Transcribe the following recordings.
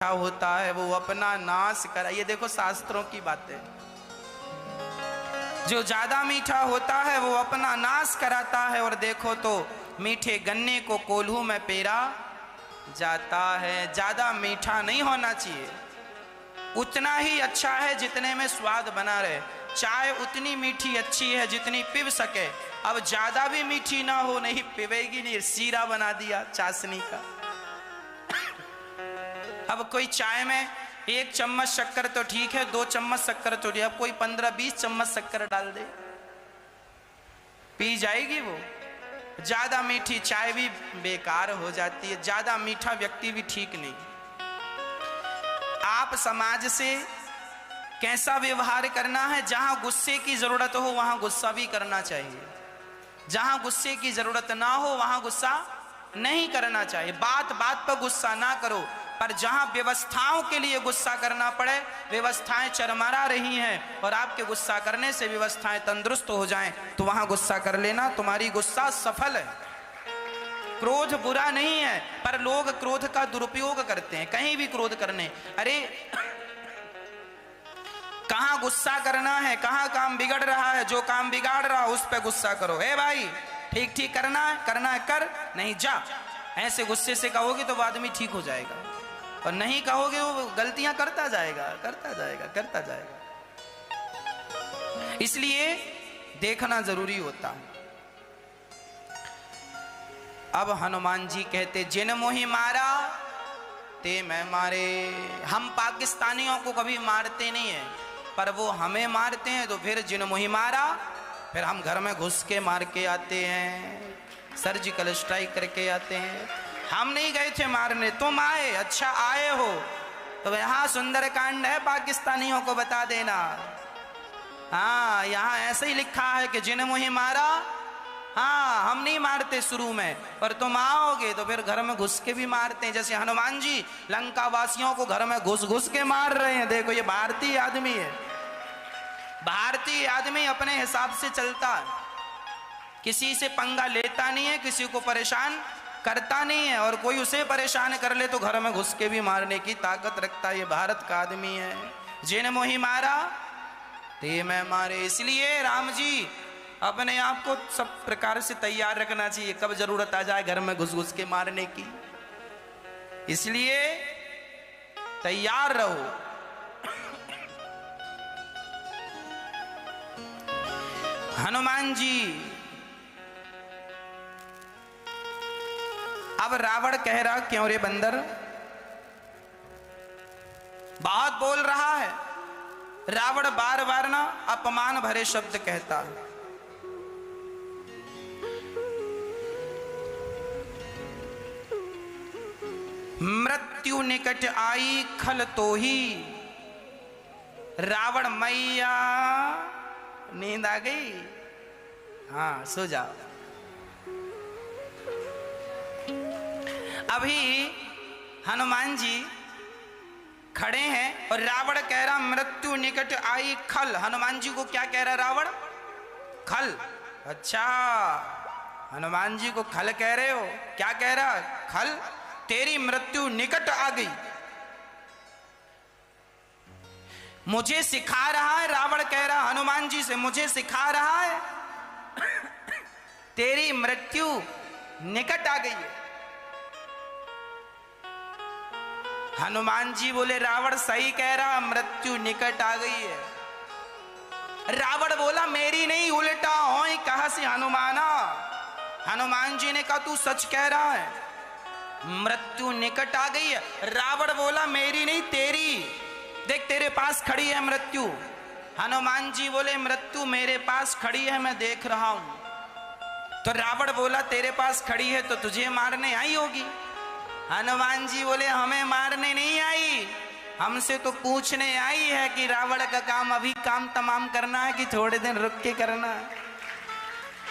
होता है वो अपना नाश करा। ये देखो शास्त्रों की बातें। जो ज्यादा मीठा होता है वो अपना नाश कराता है। और देखो तो मीठे गन्ने को कोल्हू में पेरा जाता है। ज्यादा मीठा नहीं होना चाहिए, उतना ही अच्छा है जितने में स्वाद बना रहे। चाय उतनी मीठी अच्छी है जितनी पीव सके। अब ज्यादा भी मीठी ना हो, नहीं पीवेगी, नहीं सीरा बना दिया चाशनी का। अब कोई चाय में 1 चम्मच शक्कर तो ठीक है, 2 चम्मच शक्कर तो ठीक है। अब कोई 15-20 चम्मच शक्कर डाल दे, पी जाएगी वो। ज्यादा मीठी चाय भी बेकार हो जाती है, ज्यादा मीठा व्यक्ति भी ठीक नहीं। आप समाज से कैसा व्यवहार करना है, जहां गुस्से की जरूरत हो वहां गुस्सा भी करना चाहिए, जहां गुस्से की जरूरत ना हो वहां गुस्सा नहीं करना चाहिए। बात बात पर गुस्सा ना करो, पर जहां व्यवस्थाओं के लिए गुस्सा करना पड़े, व्यवस्थाएं चरमरा रही हैं और आपके गुस्सा करने से व्यवस्थाएं तंदुरुस्त हो जाएं, तो वहां गुस्सा कर लेना, तुम्हारी गुस्सा सफल है। क्रोध बुरा नहीं है, पर लोग क्रोध का दुरुपयोग करते हैं, कहीं भी क्रोध करने। अरे कहां गुस्सा करना है, कहां काम बिगड़ रहा है, जो काम बिगाड़ रहा है उस पर गुस्सा करो। ए भाई ठीक ठीक करना है कर, नहीं जा। ऐसे गुस्से से कहोगे तो वो आदमी ठीक हो जाएगा, और नहीं कहोगे वो गलतियां करता जाएगा करता जाएगा करता जाएगा। इसलिए देखना जरूरी होता है। अब हनुमान जी कहते, जिन मोहि मारा ते मैं मारे। हम पाकिस्तानियों को कभी मारते नहीं है, पर वो हमें मारते हैं। तो फिर जिन मोहि मारा, फिर हम घर में घुस के मार के आते हैं, सर्जिकल स्ट्राइक करके आते हैं। हम नहीं गए थे मारने, तुम आए। अच्छा आए हो तो यहाँ सुंदरकांड है, पाकिस्तानियों को बता देना। हाँ, यहाँ ऐसे ही लिखा है कि जिन मोहि मारा। हाँ, हम नहीं मारते शुरू में, पर तुम आओगे तो फिर घर में घुस के भी मारते हैं। जैसे हनुमान जी लंका वासियों को घर में घुस घुस के मार रहे हैं। देखो ये भारतीय आदमी है, भारतीय आदमी अपने हिसाब से चलता है, किसी से पंगा लेता नहीं है, किसी को परेशान करता नहीं है, और कोई उसे परेशान कर ले तो घर में घुस के भी मारने की ताकत रखता है। ये भारत का आदमी है। जिन मोहि मारा ते मैं मारे। इसलिए राम जी अपने आप को सब प्रकार से तैयार रखना चाहिए, कब जरूरत आ जाए घर में घुस घुस के मारने की। इसलिए तैयार रहो। हनुमान जी, अब रावण कह रहा, क्यों रे बंदर, बहुत बोल रहा है। रावण बार बार ना अपमान भरे शब्द कहता है। मृत्यु निकट आई खल तो ही। रावण मैया, नींद आ गई? हाँ, सो जाओ। अभी हनुमान जी खड़े हैं और रावण कह रहा मृत्यु निकट आई खल। हनुमान जी को क्या कह रहा रावण? खल। अच्छा, हनुमान जी को खल कह रहे हो? क्या कह रहा? खल, तेरी मृत्यु निकट आ गई। मुझे सिखा रहा है, रावण कह रहा हनुमान जी से, मुझे सिखा रहा है तेरी मृत्यु निकट आ गई है। हनुमान जी बोले रावण सही कह रहा, मृत्यु निकट आ गई है। रावण बोला मेरी नहीं, उल्टा हो कहा से हनुमाना। हनुमान जी ने कहा तू सच कह रहा है, मृत्यु निकट आ गई है। रावण बोला मेरी नहीं तेरी, देख तेरे पास खड़ी है मृत्यु। हनुमान जी बोले मृत्यु मेरे पास खड़ी है, मैं देख रहा हूं। तो रावण बोला तेरे पास खड़ी है तो तुझे मारने आई होगी। हनुमान जी बोले हमें मारने नहीं आई, हमसे तो पूछने आई है कि रावण का काम अभी काम तमाम करना है कि थोड़े दिन रुक के करना है।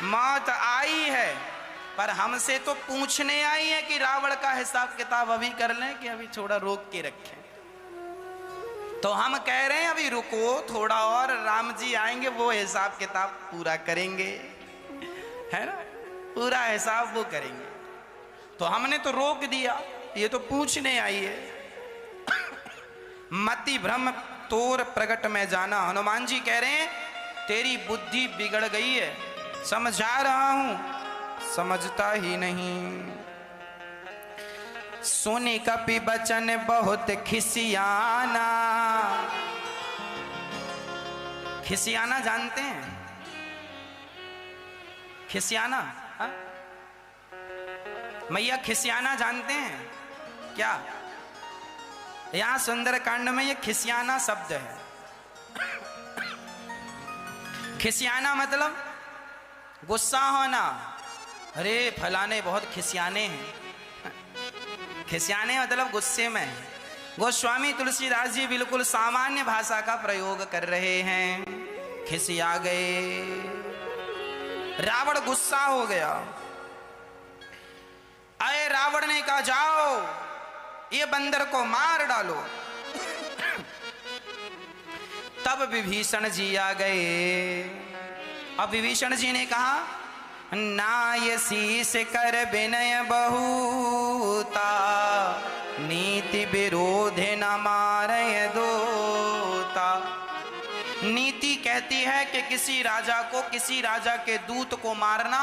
मौत आई है, पर हमसे तो पूछने आई है कि रावण का हिसाब किताब अभी कर लें कि अभी थोड़ा रोक के रखें। तो हम कह रहे हैं अभी रुको थोड़ा और, राम जी आएंगे वो हिसाब किताब पूरा करेंगे, है ना, पूरा हिसाब वो करेंगे। तो हमने तो रोक दिया, ये तो पूछने आई है। मति भ्रम तोर प्रगट में जाना। हनुमान जी कह रहे हैं तेरी बुद्धि बिगड़ गई है, समझा रहा हूं समझता ही नहीं। सुनी कपि बचन बहुत खिसियाना। खिसियाना जानते हैं? खिसियाना, हाँ? मैया खिसियाना जानते हैं क्या? यहां सुंदरकांड में ये खिसियाना शब्द है। खिसियाना मतलब गुस्सा होना। अरे फलाने बहुत खिसियाने हैं। खिसियाने मतलब गुस्से में है। गोस्वामी तुलसीदास जी बिल्कुल सामान्य भाषा का प्रयोग कर रहे हैं। खिसिया गए, रावण गुस्सा हो गया। अरे रावण ने कहा जाओ ये बंदर को मार डालो। तब विभीषण जी आ गए। अब विभीषण जी ने कहा नाय शीस कर विनय बहुता, नीति विरोधे न मारय दोता। नीति कहती है कि किसी राजा को किसी राजा के दूत को मारना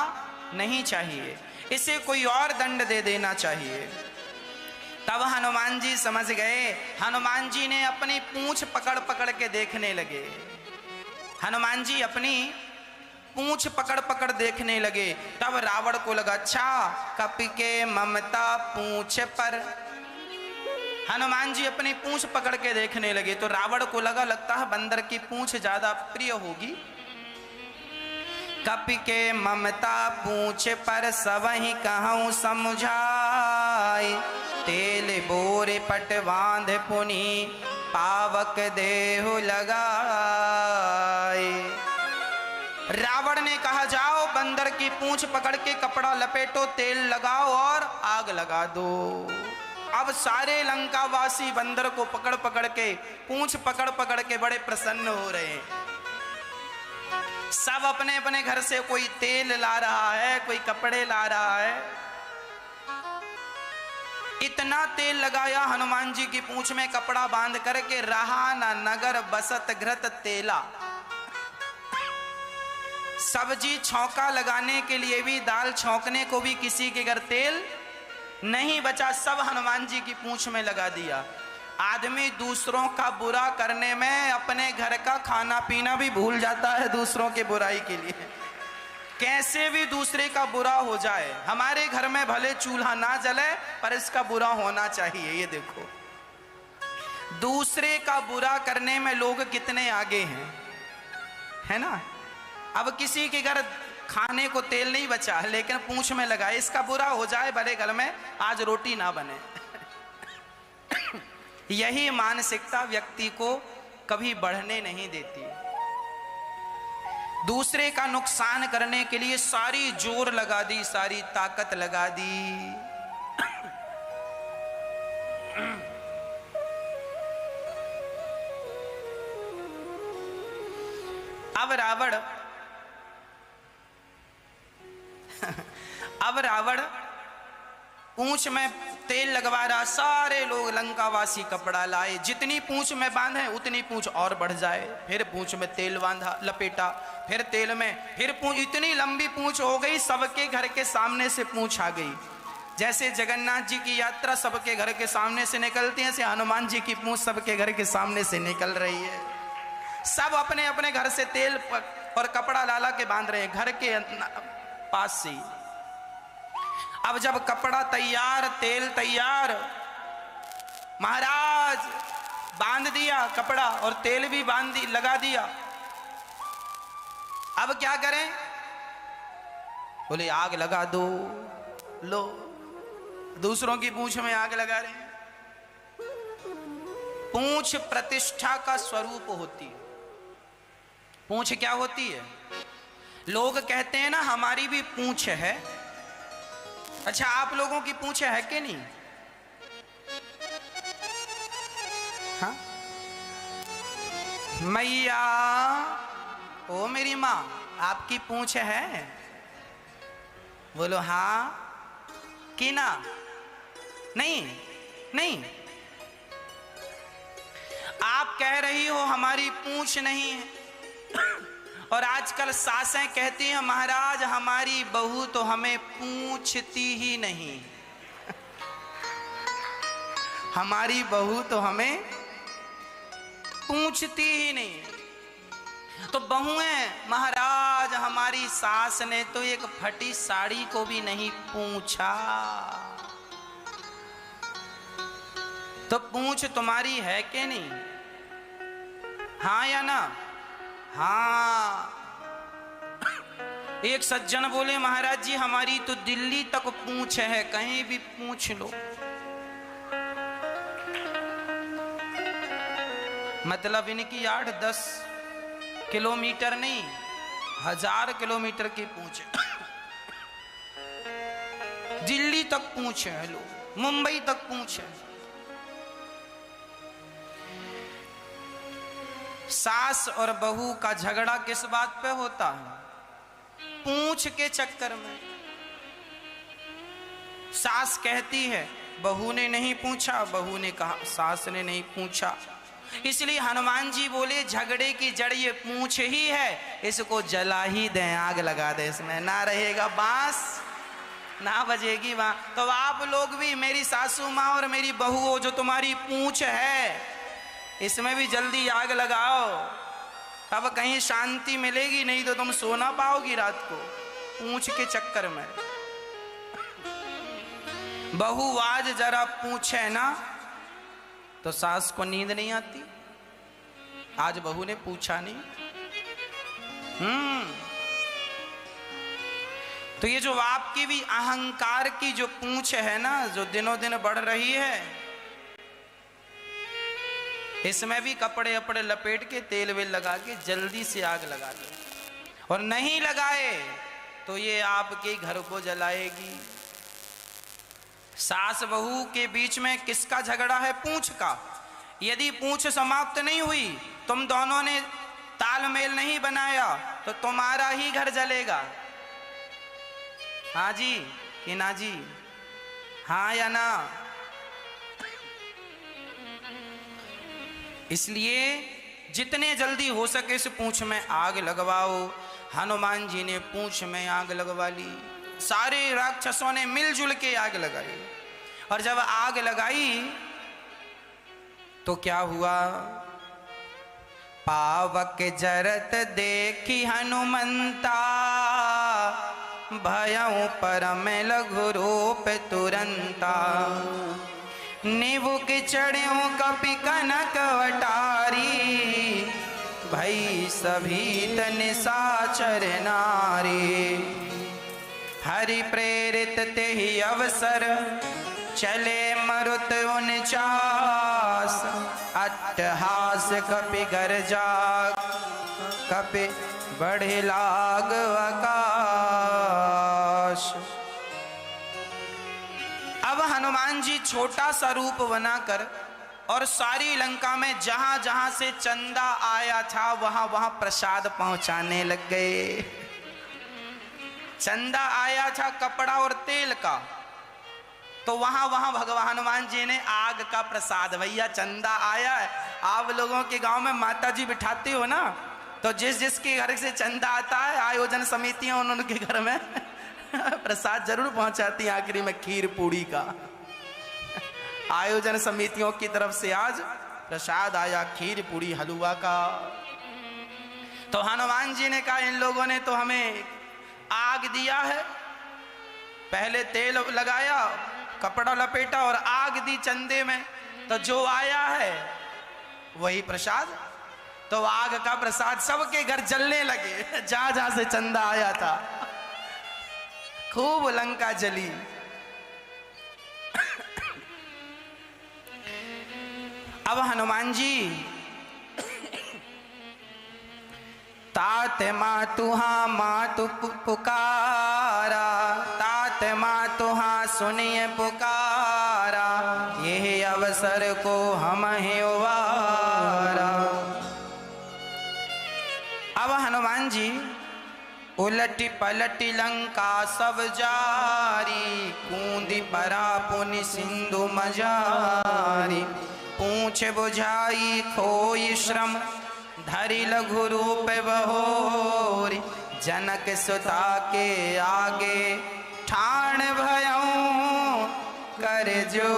नहीं चाहिए, इसे कोई और दंड दे देना चाहिए। तब हनुमान जी समझ गए। हनुमान जी ने अपनी पूंछ पकड़ पकड़ के देखने लगे। हनुमान जी अपनी पूंछ पकड़ पकड़ देखने लगे। तब रावण को लगा अच्छा कपि के ममता पूंछ पर। हनुमान जी अपनी पूंछ पकड़ के देखने लगे तो रावण को लगता है बंदर की पूंछ ज्यादा प्रिय होगी। कपि के ममता पूंछ पर सबहि कहूँ समझाए, तेल बोरे पट बांध पुनि पावक देहु लगाए। रावण ने कहा जाओ बंदर की पूंछ पकड़ के कपड़ा लपेटो, तेल लगाओ और आग लगा दो। अब सारे लंकावासी बंदर को पकड़ पकड़ के पूंछ पकड़ पकड़ के बड़े प्रसन्न हो रहे हैं। सब अपने अपने घर से कोई तेल ला रहा है, कोई कपड़े ला रहा है। इतना तेल लगाया हनुमान जी की पूंछ में कपड़ा बांध करके, रहा ना नगर बसत घृत तेला। सब्जी छौंका लगाने के लिए भी, दाल छौंकने को भी किसी के घर तेल नहीं बचा, सब हनुमान जी की पूंछ में लगा दिया। आदमी दूसरों का बुरा करने में अपने घर का खाना पीना भी भूल जाता है दूसरों के बुराई के लिए। कैसे भी दूसरे का बुरा हो जाए। हमारे घर में भले चूल्हा ना जले पर इसका बुरा होना चाहिए। ये देखो दूसरे का बुरा करने में लोग कितने आगे हैं, है ना। अब किसी के घर खाने को तेल नहीं बचा लेकिन पूंछ में लगा, इसका बुरा हो जाए भले घर में आज रोटी ना बने। यही मानसिकता व्यक्ति को कभी बढ़ने नहीं देती। दूसरे का नुकसान करने के लिए सारी जोर लगा दी, सारी ताकत लगा दी। अब रावण पूंछ में तेल लगवा रहा। सारे लोग लंकावासी कपड़ा लाए, जितनी पूंछ में बांधे उतनी पूंछ और बढ़ जाए। फिर पूंछ में तेल बांधा, लपेटा, फिर तेल में, फिर पूंछ, इतनी लंबी पूंछ हो गई। सबके घर के सामने से पूंछ आ गई। जैसे जगन्नाथ जी की यात्रा सबके घर के सामने से निकलती है, ऐसे हनुमान जी की पूंछ सबके घर के सामने से निकल रही है। सब अपने अपने घर से तेल और कपड़ा लाला के बांध रहे हैं घर के पास से। अब जब कपड़ा तैयार, तेल तैयार, महाराज बांध दिया कपड़ा और तेल भी लगा दिया। अब क्या करें? बोले आग लगा दो। लो दूसरों की पूंछ में आग लगा रहे हैं। पूंछ प्रतिष्ठा का स्वरूप होती है। पूंछ क्या होती है? लोग कहते हैं ना हमारी भी पूंछ है। अच्छा आप लोगों की पूंछ है कि नहीं? हाँ मैया, ओ मेरी माँ आपकी पूंछ है? बोलो हाँ कि ना? नहीं नहीं। आप कह रही हो हमारी पूंछ नहीं है, और आजकल सासें कहती हैं महाराज हमारी बहू तो हमें पूछती ही नहीं, हमारी बहू तो हमें पूछती ही नहीं। तो बहुएं महाराज हमारी सास ने तो एक फटी साड़ी को भी नहीं पूछा। तो पूछ तुम्हारी है कि नहीं? हाँ या ना? हाँ। एक सज्जन बोले महाराज जी हमारी तो दिल्ली तक पूंछ है, कहीं भी पूछ लो। मतलब इनकी 8-10 किलोमीटर नहीं 1000 किलोमीटर की पूंछ दिल्ली तक पूंछ है, लो मुंबई तक पूंछ है। सास और बहू का झगड़ा किस बात पे होता है? पूंछ के चक्कर में। सास कहती है बहू ने नहीं पूछा, बहू ने कहा सास ने नहीं पूछा। इसलिए हनुमान जी बोले झगड़े की जड़ ये पूंछ ही है, इसको जला ही दें, आग लगा दे, इसमें ना रहेगा बांस ना बजेगी वहां। तो आप लोग भी मेरी सासू माँ और मेरी बहू हो जो तुम्हारी पूंछ है, इसमें भी जल्दी आग लगाओ, तब कहीं शांति मिलेगी, नहीं तो तुम सो ना पाओगी रात को पूंछ के चक्कर में। बहू आज जरा पूछे ना तो सास को नींद नहीं आती। आज बहू ने पूछा नहीं। तो ये जो आपकी भी अहंकार की जो पूंछ है ना, जो दिनों दिन बढ़ रही है, इसमें भी कपड़े अपड़े लपेट के तेल वेल लगा के जल्दी से आग लगा दो, और नहीं लगाए तो ये आपके घर को जलाएगी। सास बहू के बीच में किसका झगड़ा है? पूंछ का। यदि पूंछ समाप्त नहीं हुई, तुम दोनों ने तालमेल नहीं बनाया, तो तुम्हारा ही घर जलेगा। हाँ जी कि ना जी? हाँ या ना? इसलिए जितने जल्दी हो सके इस पूंछ में आग लगवाओ। हनुमान जी ने पूंछ में आग लगवा ली, सारे राक्षसों ने मिलजुल के आग लगाई। और जब आग लगाई तो क्या हुआ? पावक जरत देखी हनुमंता, भयउ परम लघु रूप तुरंता। नीबू के चढ़्यो कपि कनक वटारी, भई सभी निशाचर नारी। हरि प्रेरित तेहि अवसर, चले मरुत 49। अट्टहास कपि गर्जा, कपि बढ़े लाग आकाश। अब हनुमान जी छोटा सा रूप बनाकर और सारी लंका में जहां जहां से चंदा आया था वहां वहां प्रसाद पहुंचाने लग गए। चंदा आया था कपड़ा और तेल का, तो वहां वहां भगवान हनुमान जी ने आग का प्रसाद, भैया चंदा आया है। आप लोगों के गांव में माता जी बिठाते हो ना, तो जिस जिसके घर से चंदा आता है, आयोजन समितियां उनके घर में प्रसाद जरूर पहुंचाती हैं। आखिरी में खीर पूड़ी का आयोजन समितियों की तरफ से आज प्रसाद आया, खीर पूड़ी हलवा का। तो हनुमान जी ने कहा इन लोगों ने तो हमें आग दिया है, पहले तेल लगाया, कपड़ा लपेटा और आग दी चंदे में, तो जो आया है वही प्रसाद। तो आग का प्रसाद सबके घर जलने लगे, जहां जहां से चंदा आया था खूब लंका जली। अब हनुमान जी तात मातुहा मातु पुकारा, तात मातुहा सुनिए पुकारा, ये अवसर को हम ही उवारा। अब हनुमान जी उलटी पलटी लंका सब जारी, कूंदी परा पुनि सिंधु मजारी। पूछ बुझाई खोई श्रम, धरि लघु रूप बहोरी। जनक सुता के आगे ठाण भयऊं कर जोरी।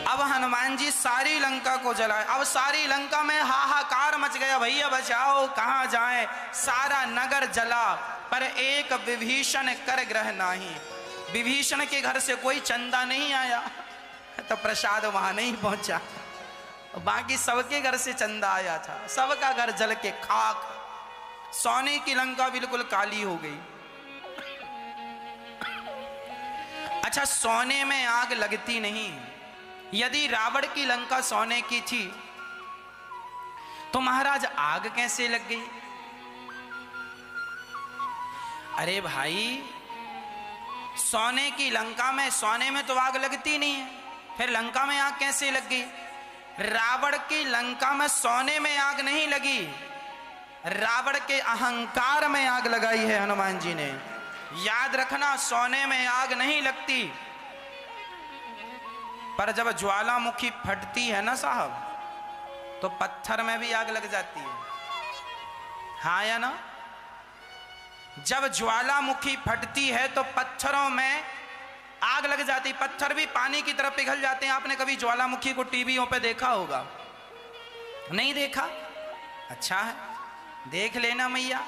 अब हनुमान जी सारी लंका को जलाए। अब सारी लंका में हाहाकार मच गया, भैया बचाओ, कहाँ जाएं। सारा नगर जला, पर एक विभीषण कर ग्रह नहीं। विभीषण के घर से कोई चंदा नहीं आया, तो प्रसाद वहां नहीं पहुंचा। बाकी सबके घर से चंदा आया था, सबका घर जल के खाक। सोने की लंका बिल्कुल काली हो गई। अच्छा, सोने में आग लगती नहीं। यदि रावण की लंका सोने की थी तो महाराज आग कैसे लग गई? अरे भाई, सोने की लंका में, सोने में तो आग लगती नहीं है, फिर लंका में आग कैसे लग गई? रावण की लंका में सोने में आग नहीं लगी, रावण के अहंकार में आग लगाई है हनुमान जी ने। याद रखना, सोने में आग नहीं लगती, पर जब ज्वालामुखी फटती है ना साहब, तो पत्थर में भी आग लग जाती है। हाँ या ना? जब ज्वालामुखी फटती है तो पत्थरों में आग लग जाती। पत्थर भी पानी की तरफ पिघल जाते हैं। आपने कभी ज्वालामुखी को टीवियों पे देखा होगा? नहीं देखा? अच्छा है, देख लेना मैया।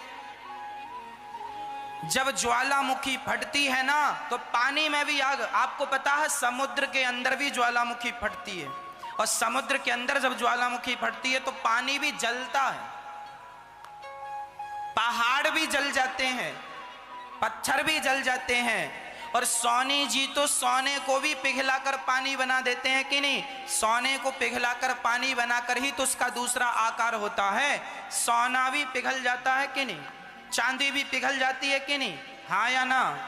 जब ज्वालामुखी फटती है ना, तो पानी में भी आग। आपको पता है, समुद्र के अंदर भी ज्वालामुखी फटती है, और समुद्र के अंदर जब ज्वालामुखी फटती है तो पानी भी जलता है, पहाड़ भी जल जाते हैं, पत्थर भी जल जाते हैं। और सोनी जी तो सोने को भी पिघलाकर पानी बना देते हैं कि नहीं? सोने को पिघलाकर पानी बनाकर ही तो उसका दूसरा आकार होता है। सोना भी पिघल जाता है कि नहीं? चांदी भी पिघल जाती है कि नहीं? हाँ या ना?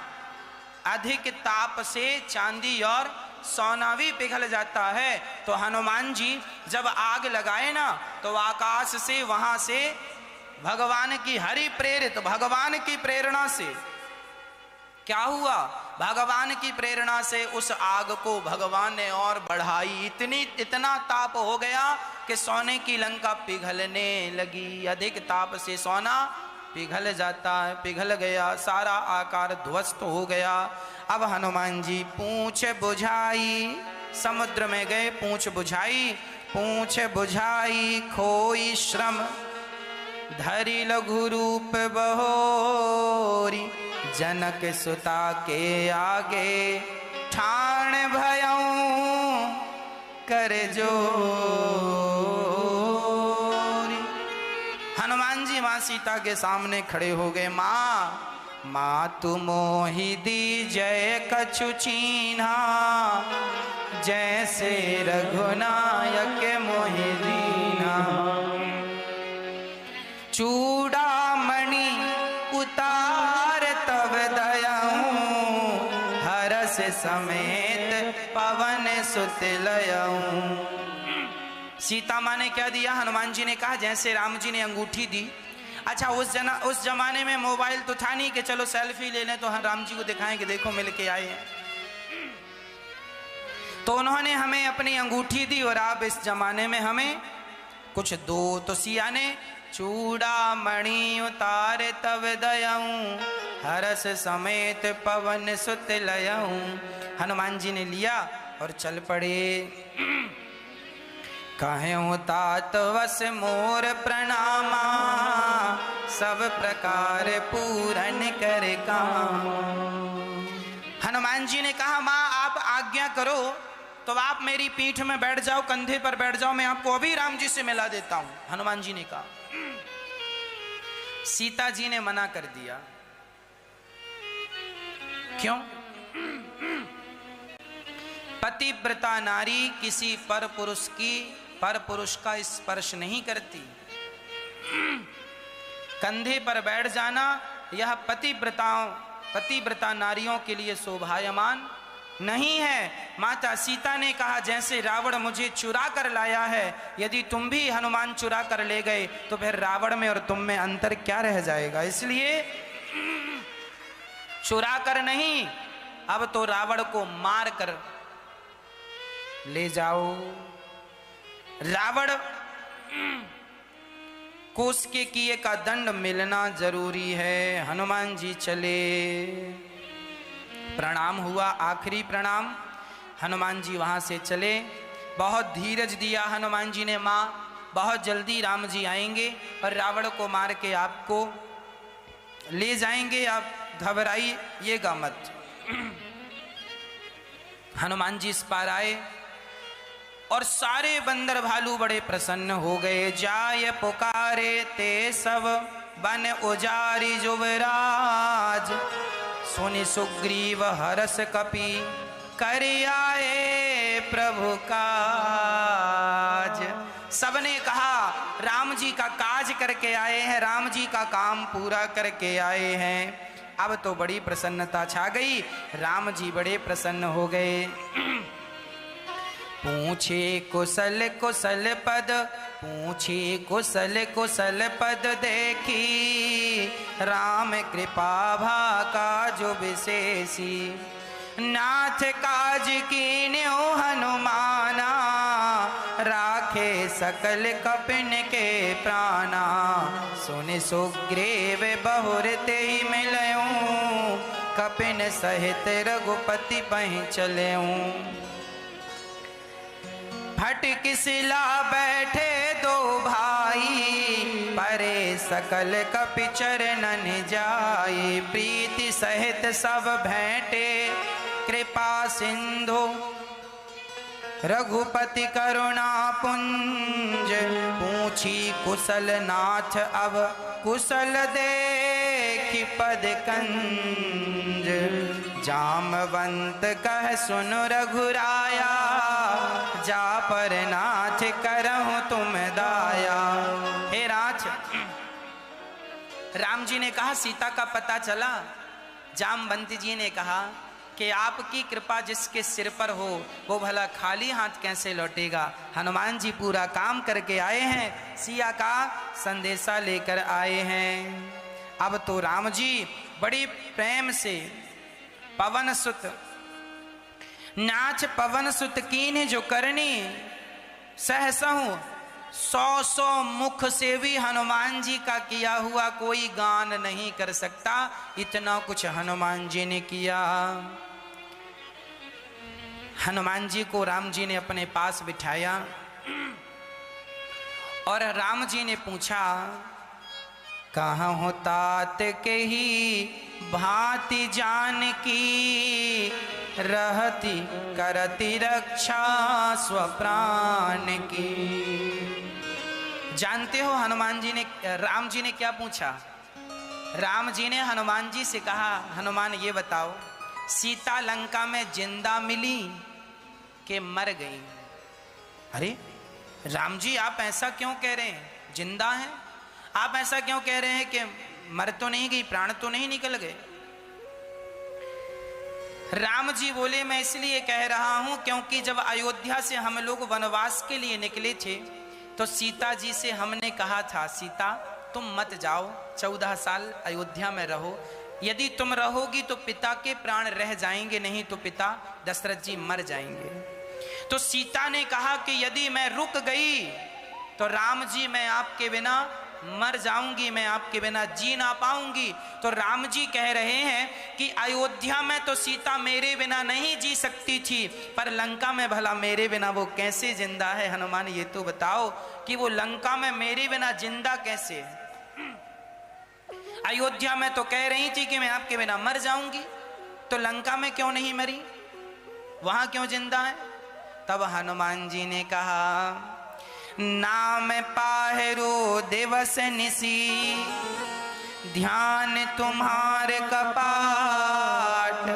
अधिक ताप से चांदी और सोना भी पिघल जाता है। तो हनुमान जी जब आग लगाए ना, तो आकाश से, वहां से भगवान की हरि प्रेरित, भगवान की प्रेरणा से क्या हुआ? भगवान की प्रेरणा से उस आग को भगवान ने और बढ़ाई। इतना ताप हो गया कि सोने की लंका पिघलने लगी। अधिक ताप से सोना पिघल जाता है, पिघल गया, सारा आकार ध्वस्त हो गया। अब हनुमान जी पूंछ बुझाई, समुद्र में गए, पूंछ बुझाई। पूंछ बुझाई खोई श्रम, धरि लघु रूप बहोरी। जनक सुता के आगे ठाण भयऊं कर जोरी। हनुमान जी मां सीता के सामने खड़े हो गए। मां तू मोहि दीजय कछु चीन्हा, जैसे रघुनायक मोहि दीन्हा। चूड़ामणि उतार तब दयाऊं, हरस समेत पवन सुत लयऊं। सीता माँ ने क्या दिया? हनुमान जी ने कहा जैसे राम जी ने अंगूठी दी। अच्छा, उस जमाने में मोबाइल तो था नहीं कि चलो सेल्फी ले लें तो हम राम जी को दिखाएं कि देखो मिल के आए हैं। तो उन्होंने हमें अपनी अंगूठी दी, और आप इस जमाने में हमें कुछ दो। तो सिया ने चूड़ामणि उतार तब दयाऊं, हरस समेत पवन सुत लयऊं। हनुमान जी ने लिया और चल पड़े। कहूँ तात वस मोर प्रणामा, सब प्रकार पूरन कर काम। हनुमान जी ने कहा माँ आप आज्ञा करो तो आप मेरी पीठ में बैठ जाओ, कंधे पर बैठ जाओ, मैं आपको अभी राम जी से मिला देता हूं। हनुमान जी ने कहा। सीता जी ने मना कर दिया। क्यों? पतिव्रता नारी किसी पर पुरुष का स्पर्श नहीं करती। कंधे पर बैठ जाना यह पतिव्रता नारियों के लिए शोभायमान नहीं है। माता सीता ने कहा जैसे रावण मुझे चुरा कर लाया है, यदि तुम भी हनुमान चुरा कर ले गए तो फिर रावण में और तुम में अंतर क्या रह जाएगा। इसलिए चुरा कर नहीं, अब तो रावण को मार कर ले जाओ। रावण को उसके किए का दंड मिलना जरूरी है। हनुमान जी चले, प्रणाम हुआ, आखिरी प्रणाम। हनुमान जी वहां से चले, बहुत धीरज दिया हनुमान जी ने, माँ बहुत जल्दी राम जी आएंगे और रावण को मार के आपको ले जाएंगे, आप घबराइएगा मत। हनुमान जी इस पार आए और सारे बंदर भालू बड़े प्रसन्न हो गए। जाय पुकारे ते सब बन उजारी युवराज, सुनि सुग्रीव हरस कपि कर आए प्रभु काज। सबने कहा राम जी का काज करके आए हैं, राम जी का काम पूरा करके आए हैं। अब तो बड़ी प्रसन्नता छा गई, राम जी बड़े प्रसन्न हो गए। पूछे कुशल कुशल पद, पूछे कुशल कुशल पद देखी, राम कृपा भाका जो विशेषी। नाथ काज कीन्यो हनुमाना, राखे सकल कपिन के प्राणा। सुनि सुग्रीव बहुर ते मिलऊं, कपिन सहित रघुपति पहि चलऊं। फट किसिला बैठे दो भाई, परे सकल कपि चरणन जाए। प्रीति सहित सब भेंटे, कृपा सिंधु रघुपति करुणा पुंज। पूछी कुशल नाथ अब कुशल देखि पद कंज। जामवंत कह सुन रघुराया, जा पर नाथ करहु तुम दाया। हे राज, राम जी ने कहा सीता का पता चला। जामवंत जी ने कहा कि आपकी कृपा जिसके सिर पर हो वो भला खाली हाथ कैसे लौटेगा। हनुमान जी पूरा काम करके आए हैं, सिया का संदेशा लेकर आए हैं। अब तो राम जी बड़ी प्रेम से पवन सुत नाच पवन सुत कीन्ह जो करनी, सहसहु 100 मुख से भी हनुमान जी का किया हुआ कोई गान नहीं कर सकता। इतना कुछ हनुमान जी ने किया। हनुमान जी को राम जी ने अपने पास बिठाया और राम जी ने पूछा, कहाँ हो तात के ही भांति जानकी, रहती करती रक्षा स्वप्राण की। जानते हो हनुमान जी ने, राम जी ने क्या पूछा? राम जी ने हनुमान जी से कहा, हनुमान ये बताओ सीता लंका में जिंदा मिली कि मर गई? अरे राम जी आप ऐसा क्यों कह रहे हैं, जिंदा हैं? आप ऐसा क्यों कह रहे हैं कि मर तो नहीं गई, प्राण तो नहीं निकल गए? राम जी बोले, मैं इसलिए कह रहा हूं क्योंकि जब अयोध्या से हम लोग वनवास के लिए निकले थे तो सीता जी से हमने कहा था, सीता तुम मत जाओ, 14 साल अयोध्या में रहो। यदि तुम रहोगी तो पिता के प्राण रह जाएंगे, नहीं तो पिता दशरथ जी मर जाएंगे। तो सीता ने कहा कि यदि मैं रुक गई तो राम जी मैं आपके बिना मर जाऊंगी, मैं आपके बिना जी ना पाऊंगी। तो राम जी कह रहे हैं कि अयोध्या में तो सीता मेरे बिना नहीं जी सकती थी, पर लंका में भला मेरे बिना वो कैसे जिंदा है? हनुमान ये तो बताओ कि वो लंका में मेरे बिना जिंदा कैसे है? अयोध्या में तो कह रही थी कि मैं आपके बिना मर जाऊंगी, तो लंका में क्यों नहीं मरी, वहां क्यों जिंदा है? तब हनुमान जी ने कहा, नाम पाहरो दिवस निसी, ध्यान तुम्हारे कपाट।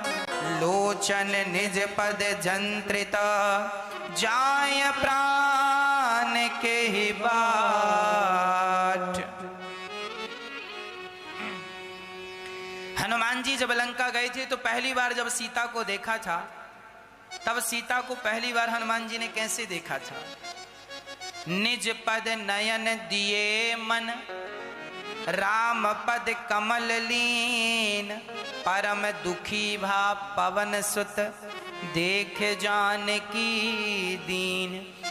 लोचन निज पद जंत्रित, जाय प्राण के ही बाट। हनुमान जी जब लंका गए थे तो पहली बार जब सीता को देखा था, तब सीता को पहली बार हनुमान जी ने कैसे देखा था? निज पद नयन दिए मन, राम पद कमल लीन। परम दुखी भा पवन सुत देख जानकी दीन।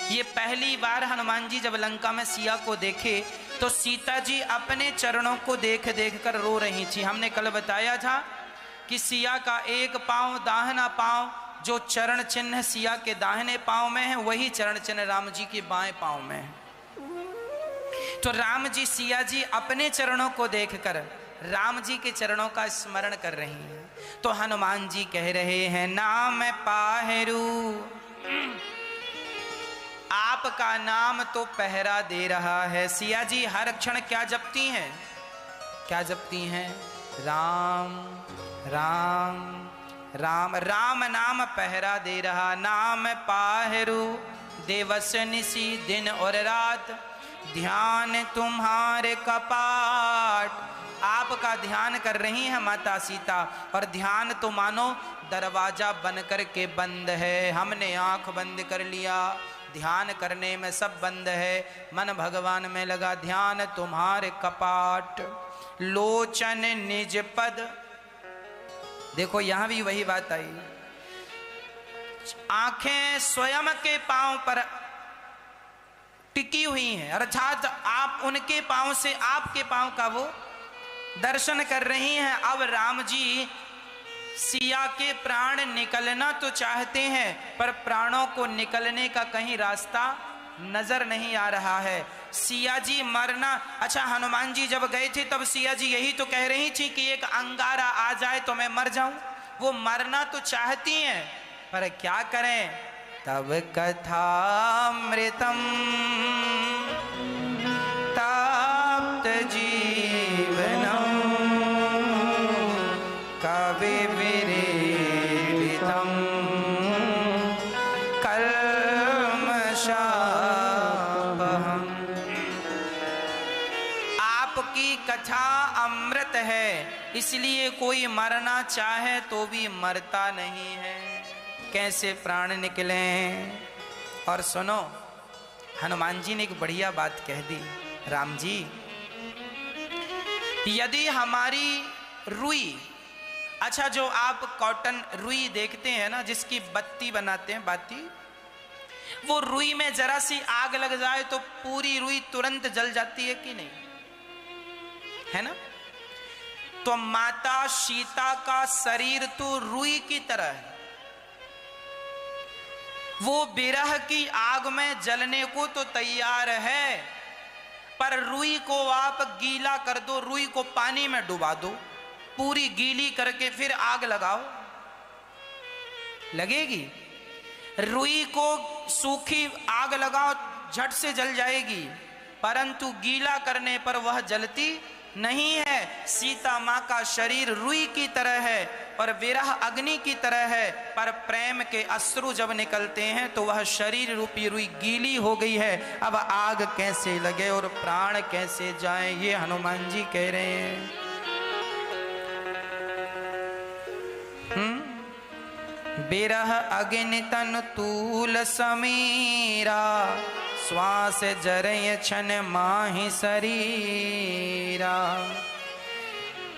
ये पहली बार हनुमान जी जब लंका में सिया को देखे तो सीता जी अपने चरणों को देख देख कर रो रही थी। हमने कल बताया था कि सिया का एक पांव दाहिना पांव जो चरण चिन्ह सिया के दाहिने पांव में है वही चरण चिन्ह राम जी के बाएं पांव में है। तो राम जी सिया जी अपने चरणों को देखकर राम जी के चरणों का स्मरण कर रही हैं। तो हनुमान जी कह रहे हैं नाम पाहेरू, आपका नाम तो पहरा दे रहा है। सिया जी हर क्षण क्या जपती हैं? क्या जपती हैं? राम राम राम। राम नाम पहरा दे रहा। नाम पाहेरू दिवस निसी दिन और रात, ध्यान तुम्हारे कपाट। आपका ध्यान कर रही हैं माता सीता, और ध्यान तो मानो दरवाजा बन कर के बंद है। हमने आंख बंद कर लिया, ध्यान करने में सब बंद है, मन भगवान में लगा। ध्यान तुम्हारे कपाट, लोचन निज पद। देखो यहां भी वही बात आई, आंखें स्वयं के पांव पर टिकी हुई हैं, अर्थात आप उनके पांव से आपके पांव का वो दर्शन कर रही हैं। अब राम जी सिया के प्राण निकलना तो चाहते हैं, पर प्राणों को निकलने का कहीं रास्ता नजर नहीं आ रहा है। सिया जी मरना, अच्छा हनुमान जी जब गए थे तब सिया जी यही तो कह रही थी कि एक अंगारा आ जाए तो मैं मर जाऊं। वो मरना तो चाहती हैं, पर क्या करें। तब कथामृतम ताप्त जीवनम कवि विरीडितम कल्मषापहम्। आपकी कथा अमृत है, इसलिए कोई मरना चाहे तो भी मरता नहीं है। कैसे प्राण निकले। और सुनो, हनुमान जी ने एक बढ़िया बात कह दी। राम जी, यदि हमारी रुई, अच्छा जो आप कॉटन रुई देखते हैं ना, जिसकी बत्ती बनाते हैं, बाती, वो रुई में जरा सी आग लग जाए तो पूरी रुई तुरंत जल जाती है कि नहीं, है ना। तो माता सीता का शरीर तो रुई की तरह है, वो विरह की आग में जलने को तो तैयार है, पर रुई को आप गीला कर दो, रुई को पानी में डुबा दो, पूरी गीली करके फिर आग लगाओ, लगेगी। रुई को सूखी आग लगाओ, झट से जल जाएगी, परंतु गीला करने पर वह जलती नहीं है। सीता माँ का शरीर रुई की तरह है और विरह अग्नि की तरह है, पर प्रेम के अश्रु जब निकलते हैं तो वह शरीर रूपी रुई गीली हो गई है। अब आग कैसे लगे और प्राण कैसे जाएं, ये हनुमान जी कह रहे हैं। बिरह अग्नि तन तूल समीरा, श्वास जरय छन माहि शरीरा।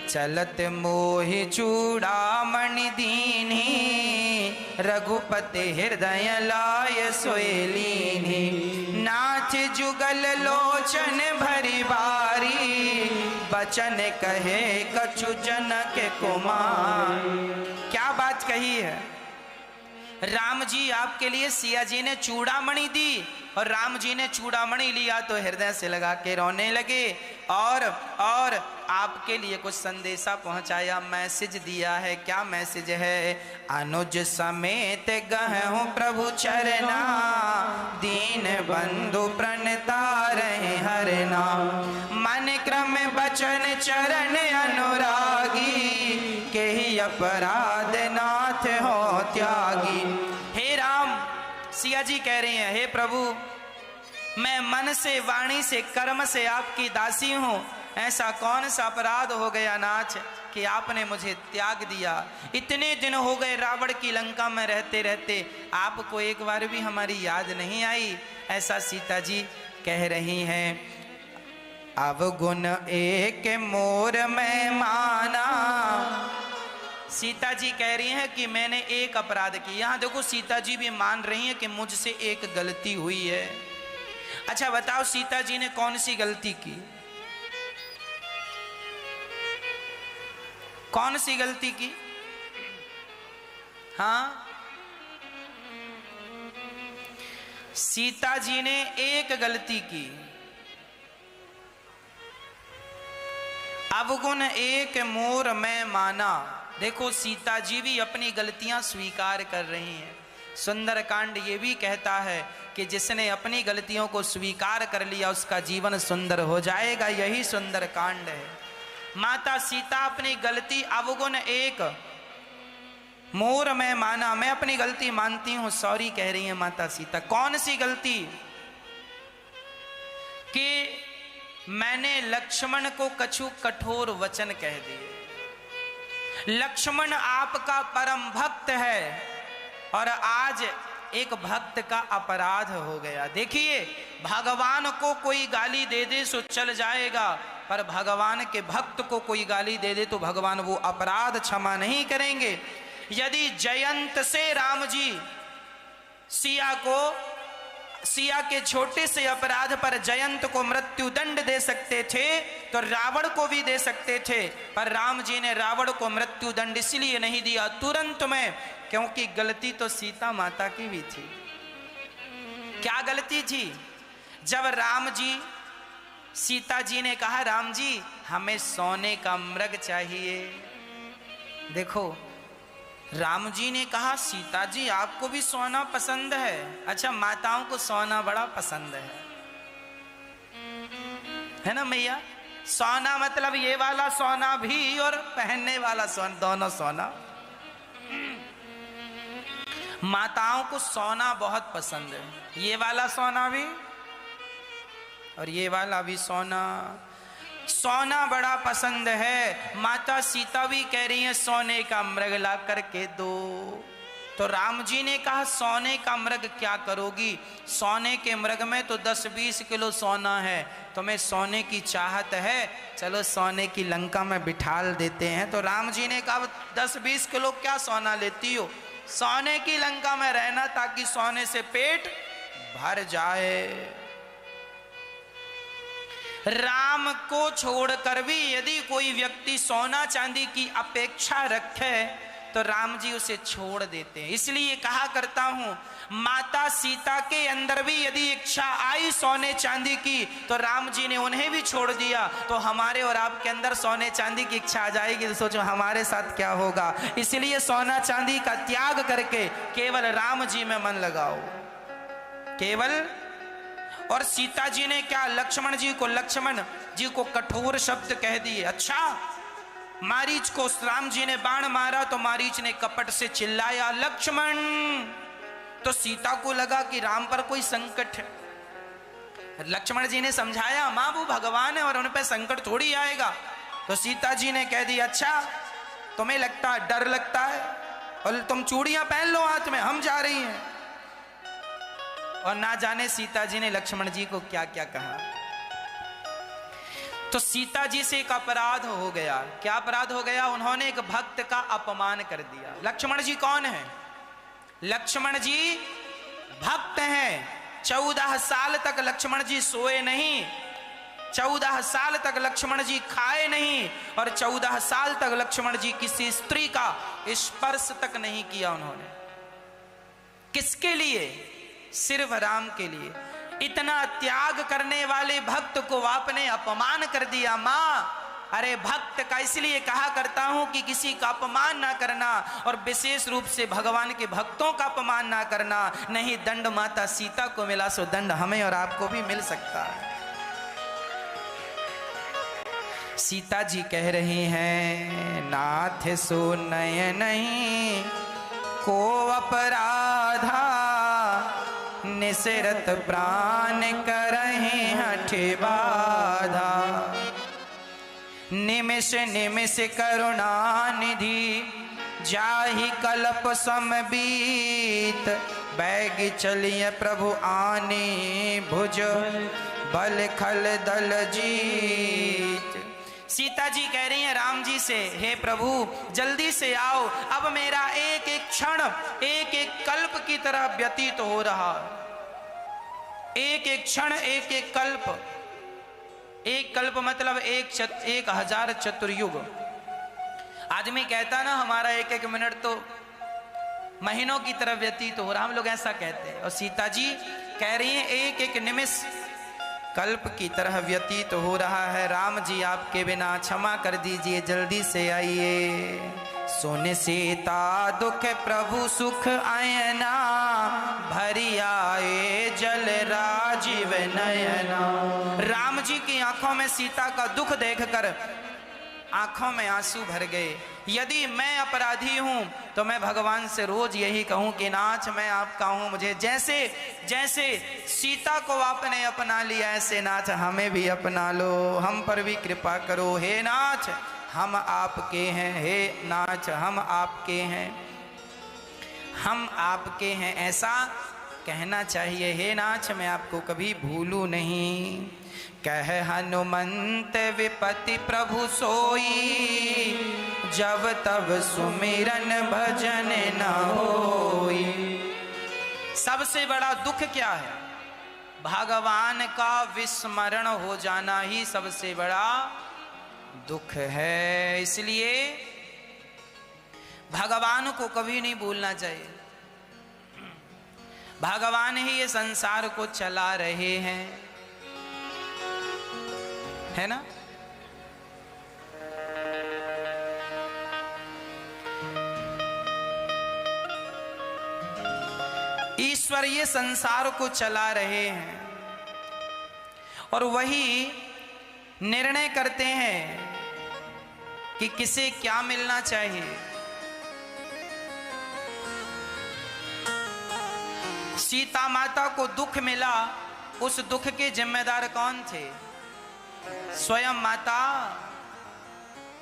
चलत मोहि चूड़ामणि दीन्ही, रघुपति हृदय लाय सोयलीन्ही। नाथ जुगल लोचन भरी बारी, बचन कहे कछु जनक कुमार। क्या बात कही है। राम जी आपके लिए सिया जी ने चूड़ामणि दी, और राम जी ने चूड़ामणि लिया तो हृदय से लगा के रोने लगे, और आपके लिए कुछ संदेशा पहुंचाया, मैसेज दिया है। क्या मैसेज है। अनुज समेत गहूं प्रभु चरना, दीन बंधु प्रणतारहि हरना। मन क्रम बचन चरण अनुरागी, केहि अपराध नाथ हो त्यागी। हे राम, सिया जी कह रहे हैं, हे प्रभु, मैं मन से, वाणी से, कर्म से आपकी दासी हूं। ऐसा कौन सा अपराध हो गया नाथ कि आपने मुझे त्याग दिया। इतने दिन हो गए रावण की लंका में रहते रहते, आपको एक बार भी हमारी याद नहीं आई। ऐसा सीता जी कह रही हैं। अवगुण एक मोर में माना, सीता जी कह रही हैं कि मैंने एक अपराध किया। यहां देखो सीता जी भी मान रही हैं कि मुझसे एक गलती हुई है। अच्छा बताओ सीता जी ने कौन सी गलती की? कौन सी गलती की? हाँ, सीता जी ने एक गलती की। अवगुण एक मोर में माना। देखो सीता जी भी अपनी गलतियां स्वीकार कर रही हैं। सुंदरकांड ये भी कहता है कि जिसने अपनी गलतियों को स्वीकार कर लिया उसका जीवन सुंदर हो जाएगा। यही सुंदरकांड है। माता सीता अपनी गलती अवगुण एक मोर में माना, मैं अपनी गलती मानती हूं, सॉरी कह रही है माता सीता। कौन सी गलती? कि मैंने लक्ष्मण को कछु कठोर वचन कह दिए। लक्ष्मण आपका परम भक्त है और आज एक भक्त का अपराध हो गया। देखिए भगवान को कोई गाली दे दे सो चल जाएगा, पर भगवान के भक्त को कोई गाली दे दे तो भगवान वो अपराध क्षमा नहीं करेंगे। यदि जयंत से राम जी सिया के छोटे से अपराध पर जयंत को मृत्यु दंड दे सकते थे तो रावण को भी दे सकते थे, पर राम जी ने रावण को मृत्यु दंड इसलिए नहीं दिया तुरंत में, क्योंकि गलती तो सीता माता की भी थी। क्या गलती थी? जब राम जी सीता जी ने कहा राम जी हमें सोने का मृग चाहिए। देखो राम जी ने कहा सीता जी आपको भी सोना पसंद है। अच्छा माताओं को सोना बड़ा पसंद है ना मैया? सोना मतलब ये वाला सोना भी और पहनने वाला सोना, दोनों सोना। माताओं को सोना बहुत पसंद है, ये वाला सोना भी और ये वाला भी सोना। सोना बड़ा पसंद है। माता सीता भी कह रही है सोने का मृग ला करके दो। तो राम जी ने कहा सोने का मृग क्या करोगी? सोने के मृग में तो 10-20 किलो सोना है, तुम्हें सोने की चाहत है, चलो सोने की लंका में बिठाल देते हैं। तो राम जी ने कहा 10-20 किलो क्या सोना लेती हो, सोने की लंका में रहना ताकि सोने से पेट भर जाए। राम को छोड़कर भी यदि कोई व्यक्ति सोना चांदी की अपेक्षा रखे तो राम जी उसे छोड़ देते हैं। इसलिए कहा करता हूं माता सीता के अंदर भी यदि इच्छा आई सोने चांदी की तो राम जी ने उन्हें भी छोड़ दिया। तो हमारे और आपके अंदर सोने चांदी की इच्छा आ जाएगी तो सोचो हमारे साथ क्या होगा। इसलिए सोना चांदी का त्याग करके केवल राम जी में मन लगाओ, केवल। और सीता जी ने क्या लक्ष्मण जी को कठोर शब्द कह दिए। अच्छा मारीच को राम जी ने बाण मारा तो मारीच ने कपट से चिल्लाया लक्ष्मण। तो सीता को लगा कि राम पर कोई संकट है। लक्ष्मण जी ने समझाया मां वो भगवान है और उन पर संकट थोड़ी आएगा। तो सीता जी ने कह दिया अच्छा तुम्हें लगता है डर लगता है और तुम चूड़ियां पहन लो हाथ में, हम जा रही हैं। और ना जाने सीता जी ने लक्ष्मण जी को क्या क्या कहा। तो सीता जी से एक अपराध हो गया। क्या अपराध हो गया? उन्होंने एक भक्त का अपमान कर दिया। लक्ष्मण जी कौन है? लक्ष्मण जी भक्त हैं। 14 साल तक लक्ष्मण जी सोए नहीं, 14 साल तक लक्ष्मण जी खाए नहीं और 14 साल तक लक्ष्मण जी किसी स्त्री का स्पर्श तक नहीं किया उन्होंने। किसके लिए? सिर्फ राम के लिए। इतना त्याग करने वाले भक्त को आपने अपमान कर दिया। मां अरे भक्त का इसलिए कहा करता हूं कि किसी का अपमान ना करना और विशेष रूप से भगवान के भक्तों का अपमान ना करना। नहीं दंड माता सीता को मिला सो दंड हमें और आपको भी मिल सकता है। सीता जी कह रही हैं नाथ सो नय नहीं को अपराधा निसरत प्राण करहि हठ बाधा। निमिष निमिष करुणा निधि जाहि कल्प समबीत। बैग चलिए प्रभु आने भुज बल खल दल जीत। सीता जी कह रही हैं राम जी से, हे प्रभु जल्दी से आओ, अब मेरा एक एक क्षण एक एक कल्प की तरह व्यतीत हो रहा, एक एक क्षण एक एक कल्प, एक कल्प मतलब 1000 चतुर्युग। आदमी कहता ना हमारा एक एक मिनट तो महीनों की तरह व्यतीत हो रहा, हम लोग ऐसा कहते हैं, और सीता जी कह रही हैं एक एक निमिष कल्प की तरह व्यतीत हो रहा है। राम जी आपके बिना क्षमा कर दीजिए, जल्दी से आइए। सुन सीता दुख प्रभु सुख आयना, भरी आए जल राजीव नयना। राम जी की आंखों में सीता का दुख देखकर आंखों में आंसू भर गए। यदि मैं अपराधी हूं तो मैं भगवान से रोज यही कहूं कि नाथ मैं आपका हूं, मुझे जैसे जैसे सीता को आपने अपना लिया ऐसे नाथ हमें भी अपना लो, हम पर भी कृपा करो। हे नाथ हम आपके हैं, हे नाथ हम आपके हैं, हम आपके हैं, ऐसा कहना चाहिए। हे नाथ मैं आपको कभी भूलूं नहीं। कह हनुमंत विपति प्रभु सोई, जब तब सुमिरन भजन न होई। सबसे बड़ा दुख क्या है? भगवान का विस्मरण हो जाना ही सबसे बड़ा दुख है। इसलिए भगवान को कभी नहीं भूलना चाहिए। भगवान ही ये संसार को चला रहे हैं, है ना। ईश्वर ये संसार को चला रहे हैं और वही निर्णय करते हैं कि किसे क्या मिलना चाहिए। सीता माता को दुख मिला, उस दुख के जिम्मेदार कौन थे? स्वयं माता,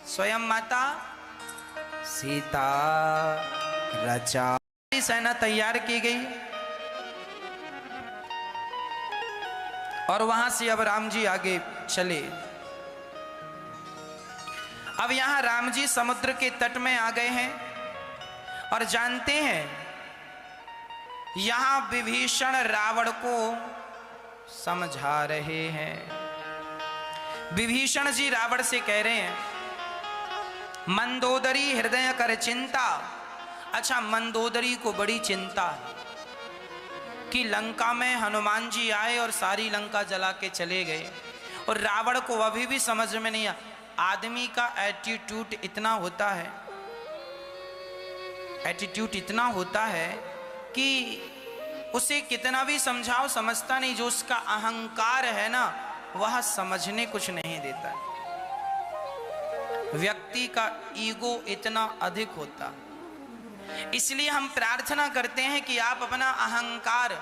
स्वयं माता सीता। रचा सेना तैयार की गई और वहां से अब राम जी आगे चले। अब यहां राम जी समुद्र के तट में आ गए हैं और जानते हैं यहां विभीषण रावण को समझा रहे हैं। विभीषण जी रावण से कह रहे हैं मंदोदरी हृदय कर चिंता। अच्छा, मंदोदरी को बड़ी चिंता है कि लंका में हनुमान जी आए और सारी लंका जला के चले गए, और रावण को अभी भी समझ में नहीं आया। आदमी का एटीट्यूड इतना होता है, एटीट्यूड इतना होता है कि उसे कितना भी समझाओ समझता नहीं। जो उसका अहंकार है ना वह समझने कुछ नहीं देता। व्यक्ति का ईगो इतना अधिक होता। इसलिए हम प्रार्थना करते हैं कि आप अपना अहंकार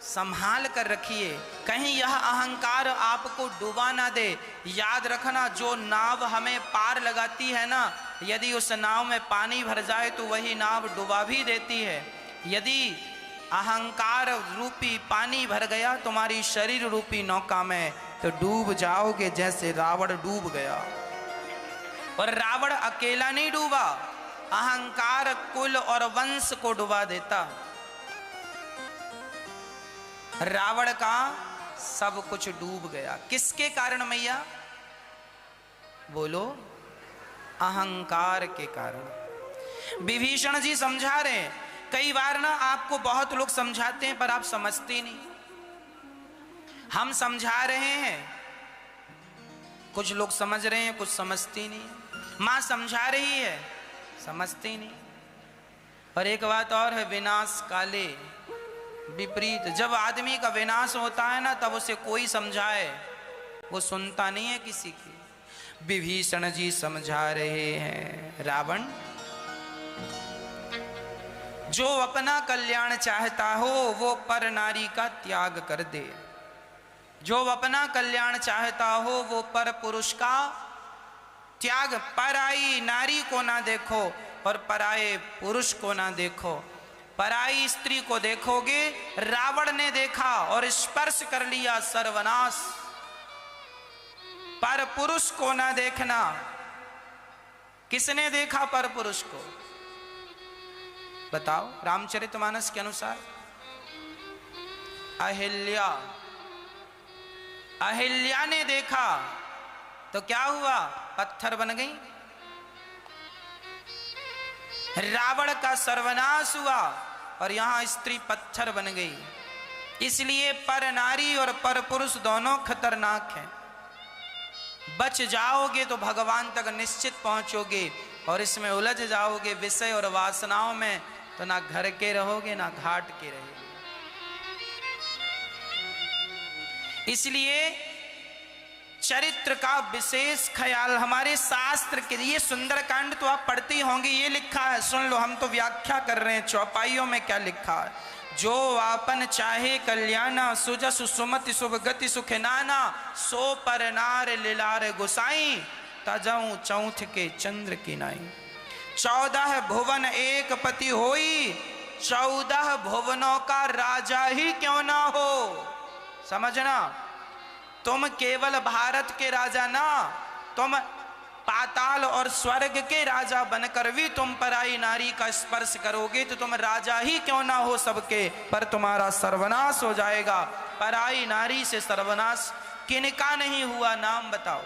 संभाल कर रखिए, कहीं यह अहंकार आपको डुबा ना दे। याद रखना, जो नाव हमें पार लगाती है ना, यदि उस नाव में पानी भर जाए तो वही नाव डुबा भी देती है। यदि अहंकार रूपी पानी भर गया तुम्हारी शरीर रूपी नौका में तो डूब जाओगे जैसे रावण डूब गया। और रावण अकेला नहीं डूबा, अहंकार कुल और वंश को डुबा देता। रावण का सब कुछ डूब गया। किसके कारण मैया? बोलो, अहंकार के कारण। विभीषण जी समझा रहे हैं। कई बार ना आपको बहुत लोग समझाते हैं पर आप समझते नहीं। हम समझा रहे हैं, कुछ लोग समझ रहे हैं, कुछ समझते नहीं। मां समझा रही है, समझते नहीं। और एक बात और है, विनाश काले विपरीत। जब आदमी का विनाश होता है ना तब उसे कोई समझाए वो सुनता नहीं है किसी की। विभीषण जी समझा रहे हैं, रावण जो अपना कल्याण चाहता हो वो पर नारी का त्याग कर दे। जो अपना कल्याण चाहता हो वो पर पुरुष का त्याग। पराई नारी को ना देखो और पराये पुरुष को ना देखो। पराई स्त्री को देखोगे, रावण ने देखा और स्पर्श कर लिया, सर्वनाश। पर पुरुष को ना देखना। किसने देखा पर पुरुष को? बताओ। रामचरितमानस के अनुसार अहिल्या ने देखा तो क्या हुआ? पत्थर बन गई। रावण का सर्वनाश हुआ और यहां स्त्री पत्थर बन गई। इसलिए पर नारी और पर पुरुष दोनों खतरनाक हैं। बच जाओगे तो भगवान तक निश्चित पहुंचोगे, और इसमें उलझ जाओगे विषय और वासनाओं में तो ना घर के रहोगे ना घाट के रहोगे। इसलिए चरित्र का विशेष ख्याल हमारे शास्त्र के। ये सुंदरकांड तो आप पढ़ती होंगी, ये लिखा है, सुन लो, हम तो व्याख्या कर रहे हैं चौपाइयों में क्या लिखा है। जो आपन चाहे कल्याणा, सुजस सुमति शुभ गति सुख नाना, सो पर नार लीलार गुसाई, तजऊ चौथ के चंद्र की नाई। 14 भुवन एक पति होई, 14 भुवनों का राजा ही क्यों ना हो। समझना, तुम केवल भारत के राजा ना, तुम पाताल और स्वर्ग के राजा बनकर भी तुम पराई नारी का स्पर्श करोगे तो तुम राजा ही क्यों ना हो सबके, पर तुम्हारा सर्वनाश हो जाएगा। पराई नारी से सर्वनाश किनका नहीं हुआ, नाम बताओ।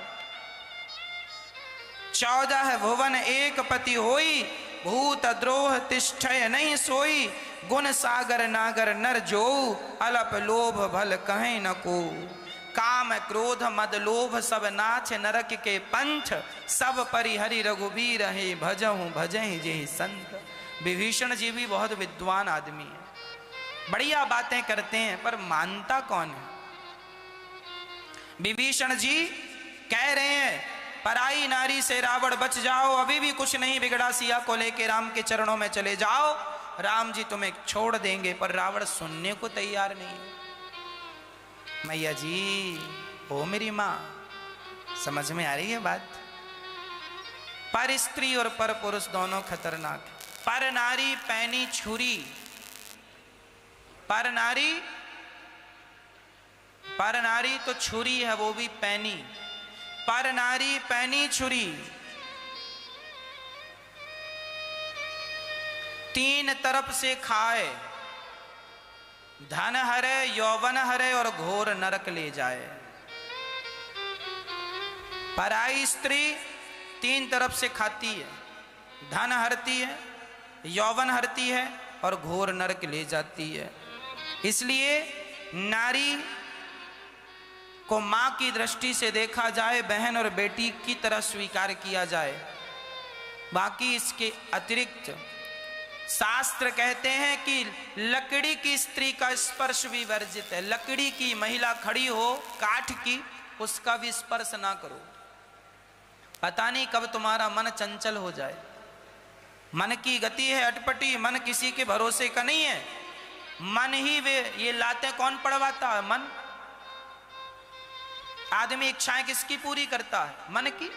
14 भुवन एक पति होई, भूत द्रोह तिष्ठय नहीं सोई, गुण सागर नागर नर जो, अलप लोभ भल कहें न को। काम क्रोध मद लोभ सब नाथ नरक के पंथ, सब परिहरि रघुबीर है भजहु भजहि जेहि संत। विभीषण जी भी बहुत विद्वान आदमी है, बढ़िया बातें करते हैं, पर मानता कौन है? विभीषण जी कह रहे हैं पराई नारी से रावण बच जाओ, अभी भी कुछ नहीं बिगड़ा, सिया को लेके राम के चरणों में चले जाओ, राम जी तुम्हें छोड़ देंगे। पर रावण सुनने को तैयार नहीं है। मैया जी, ओ मेरी माँ, समझ में आ रही है बात? पर स्त्री और पर पुरुष दोनों खतरनाक है। पर नारी पैनी छुरी, पर नारी तो छुरी है, वो भी पैनी। पर नारी पैनी छुरी, 3 तरफ से खाए, धन हरे यौवन हरे और घोर नरक ले जाए। पराई स्त्री 3 तरफ से खाती है, धन हरती है, यौवन हरती है और घोर नरक ले जाती है। इसलिए नारी को मां की दृष्टि से देखा जाए, बहन और बेटी की तरह स्वीकार किया जाए। बाकी इसके अतिरिक्त शास्त्र कहते हैं कि लकड़ी की स्त्री का स्पर्श भी वर्जित है। लकड़ी की महिला खड़ी हो, काठ की, उसका भी स्पर्श ना करो। पता नहीं कब तुम्हारा मन चंचल हो जाए। मन की गति है अटपटी, मन किसी के भरोसे का नहीं है। मन ही वे ये लाते कौन पड़वाता है? मन। आदमी इच्छाएं किसकी पूरी करता है? मन की।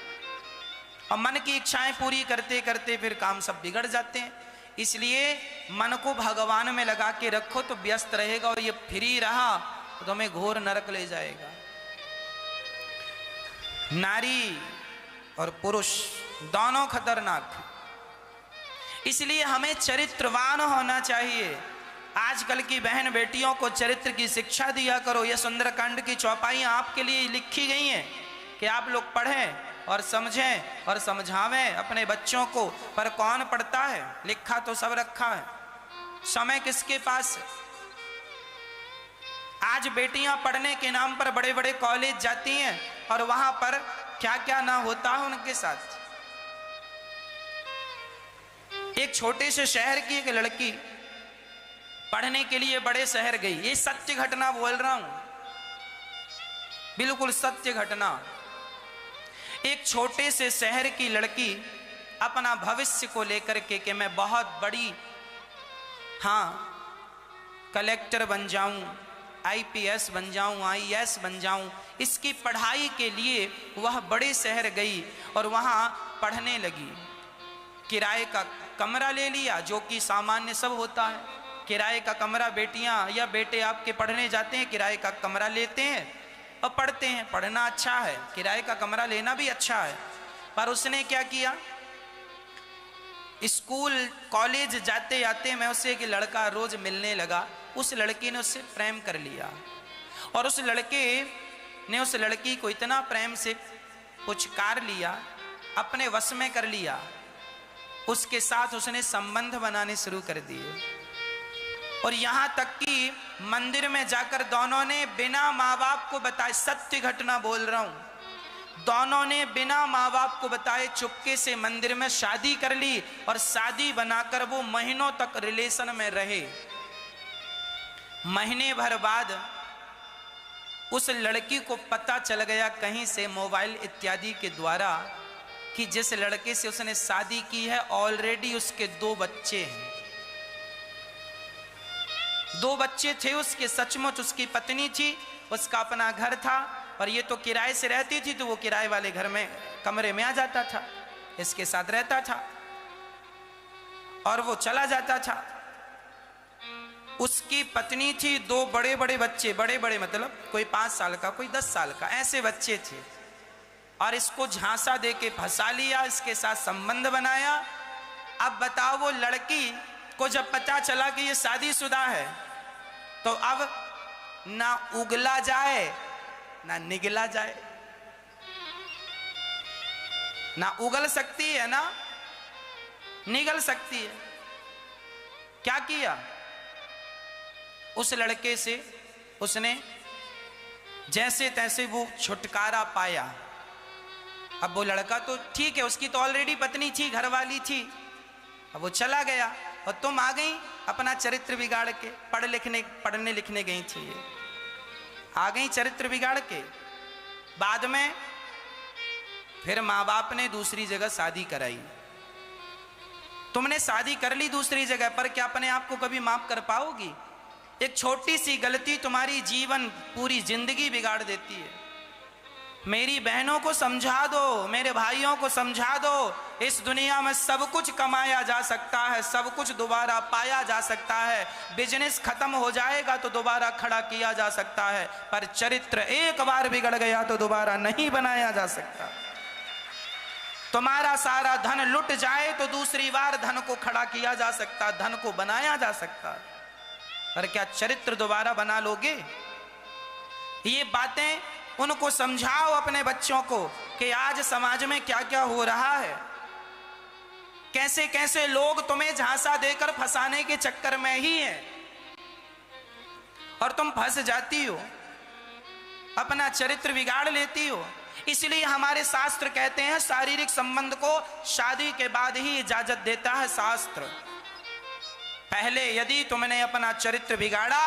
और मन की इच्छाएं पूरी करते करते फिर काम सब बिगड़ जाते हैं। इसलिए मन को भगवान में लगा के रखो तो व्यस्त रहेगा, और ये फ्री रहा तो तुम्हें घोर नरक ले जाएगा। नारी और पुरुष दोनों खतरनाक, इसलिए हमें चरित्रवान होना चाहिए। आजकल की बहन बेटियों को चरित्र की शिक्षा दिया करो। ये सुंदरकांड की चौपाइयां आपके लिए लिखी गई हैं कि आप लोग पढ़ें और समझें और समझावें अपने बच्चों को। पर कौन पढ़ता है? लिखा तो सब रखा है, समय किसके पास है? आज बेटियां पढ़ने के नाम पर बड़े बड़े कॉलेज जाती हैं और वहां पर क्या क्या ना होता है उनके साथ। एक छोटे से शहर की एक लड़की पढ़ने के लिए बड़े शहर गई। ये सत्य घटना बोल रहा हूं, बिल्कुल सत्य घटना। एक छोटे से शहर की लड़की अपना भविष्य को लेकर के कि मैं बहुत बड़ी, कलेक्टर बन जाऊं, आईपीएस बन जाऊं, आईएएस बन जाऊं, इसकी पढ़ाई के लिए वह बड़े शहर गई और वहां पढ़ने लगी। किराए का कमरा ले लिया, जो कि सामान्य सब होता है। किराए का कमरा, बेटियां या बेटे आपके पढ़ने जाते हैं, किराए का कमरा लेते हैं और पढ़ते हैं, पढ़ना अच्छा है, किराए का कमरा लेना भी अच्छा है। पर उसने क्या किया, स्कूल कॉलेज जाते जाते मैं उससे एक लड़का रोज मिलने लगा, उस लड़की ने उससे प्रेम कर लिया और उस लड़के ने उस लड़की को इतना प्रेम से पुचकार लिया, अपने वश में कर लिया, उसके साथ उसने संबंध बनाने शुरू कर दिए। और यहां तक कि मंदिर में जाकर दोनों ने बिना माँ बाप को बताए, सत्य घटना बोल रहा हूं, दोनों ने बिना माँ बाप को बताए चुपके से मंदिर में शादी कर ली और शादी बनाकर वो महीनों तक रिलेशन में रहे। महीने भर बाद उस लड़की को पता चल गया कहीं से मोबाइल इत्यादि के द्वारा कि जिस लड़के से उसने शादी की है ऑलरेडी उसके 2 बच्चे हैं। 2 बच्चे थे उसके, सचमुच उसकी पत्नी थी, उसका अपना घर था और ये तो किराए से रहती थी, तो वो किराए वाले घर में कमरे में आ जाता था, इसके साथ रहता था और वो चला जाता था। उसकी पत्नी थी, 2 बड़े बड़े बच्चे, बड़े बड़े मतलब कोई 5 साल का, कोई 10 साल का, ऐसे बच्चे थे। और इसको झांसा देके फंसा लिया, इसके साथ संबंध बनाया। अब बताओ, वो लड़की को जब पता चला कि ये शादीशुदा है तो अब ना उगला जाए ना निगला जाए, ना उगल सकती है ना निगल सकती है। क्या किया, उस लड़के से उसने जैसे तैसे वो छुटकारा पाया। अब वो लड़का तो ठीक है, उसकी तो ऑलरेडी पत्नी थी, घरवाली थी, अब वो चला गया और तुम आ गई अपना चरित्र बिगाड़ के, पढ़ने लिखने गई थी, आ गई चरित्र बिगाड़ के। बाद में फिर माँ बाप ने दूसरी जगह शादी कराई। तुमने शादी कर ली दूसरी जगह, पर क्या अपने आप को कभी माफ कर पाओगी? एक छोटी सी गलती तुम्हारी जीवन, पूरी जिंदगी बिगाड़ देती है। मेरी बहनों को समझा दो, मेरे भाइयों को समझा दो, इस दुनिया में सब कुछ कमाया जा सकता है, सब कुछ दोबारा पाया जा सकता है, बिजनेस खत्म हो जाएगा तो दोबारा खड़ा किया जा सकता है, पर चरित्र एक बार बिगड़ गया तो दोबारा नहीं बनाया जा सकता। तुम्हारा सारा धन लुट जाए तो दूसरी बार धन को खड़ा किया जा सकता, धन को बनाया जा सकता, पर क्या चरित्र दोबारा बना लोगे? ये बातें उनको समझाओ अपने बच्चों को कि आज समाज में क्या क्या हो रहा है, कैसे कैसे लोग तुम्हें झांसा देकर फंसाने के चक्कर में ही हैं और तुम फंस जाती हो, अपना चरित्र बिगाड़ लेती हो। इसलिए हमारे शास्त्र कहते हैं शारीरिक संबंध को शादी के बाद ही इजाजत देता है शास्त्र। पहले यदि तुमने अपना चरित्र बिगाड़ा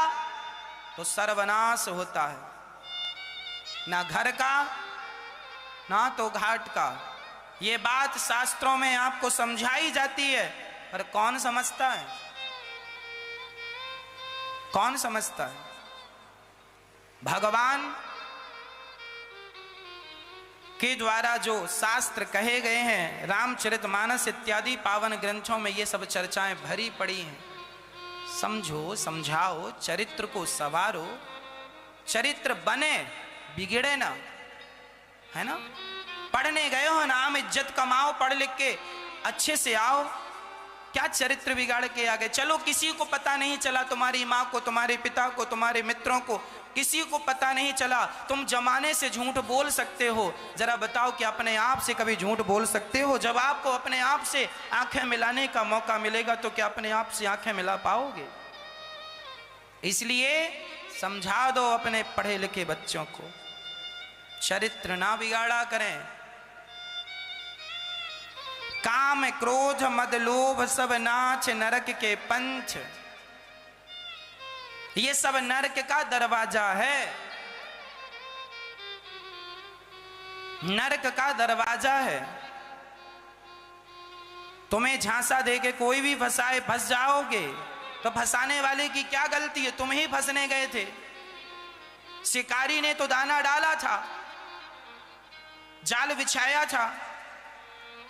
तो सर्वनाश होता है, ना घर का ना तो घाट का। ये बात शास्त्रों में आपको समझाई जाती है, पर कौन समझता है? कौन समझता है? भगवान के द्वारा जो शास्त्र कहे गए हैं, रामचरितमानस इत्यादि पावन ग्रंथों में ये सब चर्चाएं भरी पड़ी हैं। समझो, समझाओ, चरित्र को संवारो, चरित्र बने, बिगड़े ना, है ना? पढ़ने गए हो, नाम इज्जत कमाओ, पढ़ लिख के अच्छे से आओ, क्या चरित्र बिगाड़ के आ गए? चलो किसी को पता नहीं चला, तुम्हारी माँ को, तुम्हारे पिता को, तुम्हारे मित्रों को, किसी को पता नहीं चला, तुम जमाने से झूठ बोल सकते हो। जरा बताओ कि अपने आप से कभी झूठ बोल सकते हो? जब आपको अपने आप से आंखें मिलाने का मौका मिलेगा तो क्या अपने आप से आंखें मिला पाओगे? इसलिए समझा दो अपने पढ़े लिखे बच्चों को, चरित्र ना बिगाड़ा करें। काम क्रोध मद लोभ सब नाच नरक के पंच, ये सब नरक का दरवाजा है, नरक का दरवाजा है। तुम्हें झांसा देके कोई भी फंसाए, फंस जाओगे। तो फंसाने वाले की क्या गलती है? तुम ही फंसने गए थे। शिकारी ने तो दाना डाला था, जाल बिछाया था,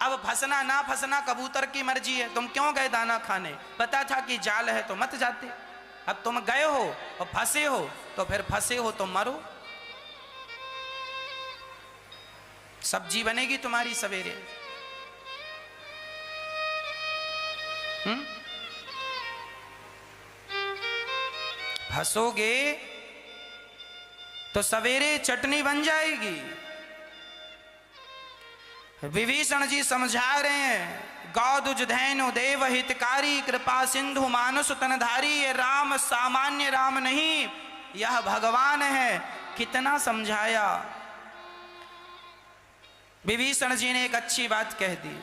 अब फंसना ना फंसना कबूतर की मर्जी है। तुम क्यों गए दाना खाने? पता था कि जाल है तो मत जाते। अब तुम गए हो और फंसे हो, तो फिर फंसे हो तो मरो। सब्जी बनेगी तुम्हारी सवेरे। हंसोगे तो सवेरे चटनी बन जाएगी। विभीषण जी समझा रहे हैं, गौदुज धैनु देव हितकारी कृपा सिंधु मानुष तनधारी। ये राम सामान्य राम नहीं, यह भगवान है। कितना समझाया। विभीषण जी ने एक अच्छी बात कह दी,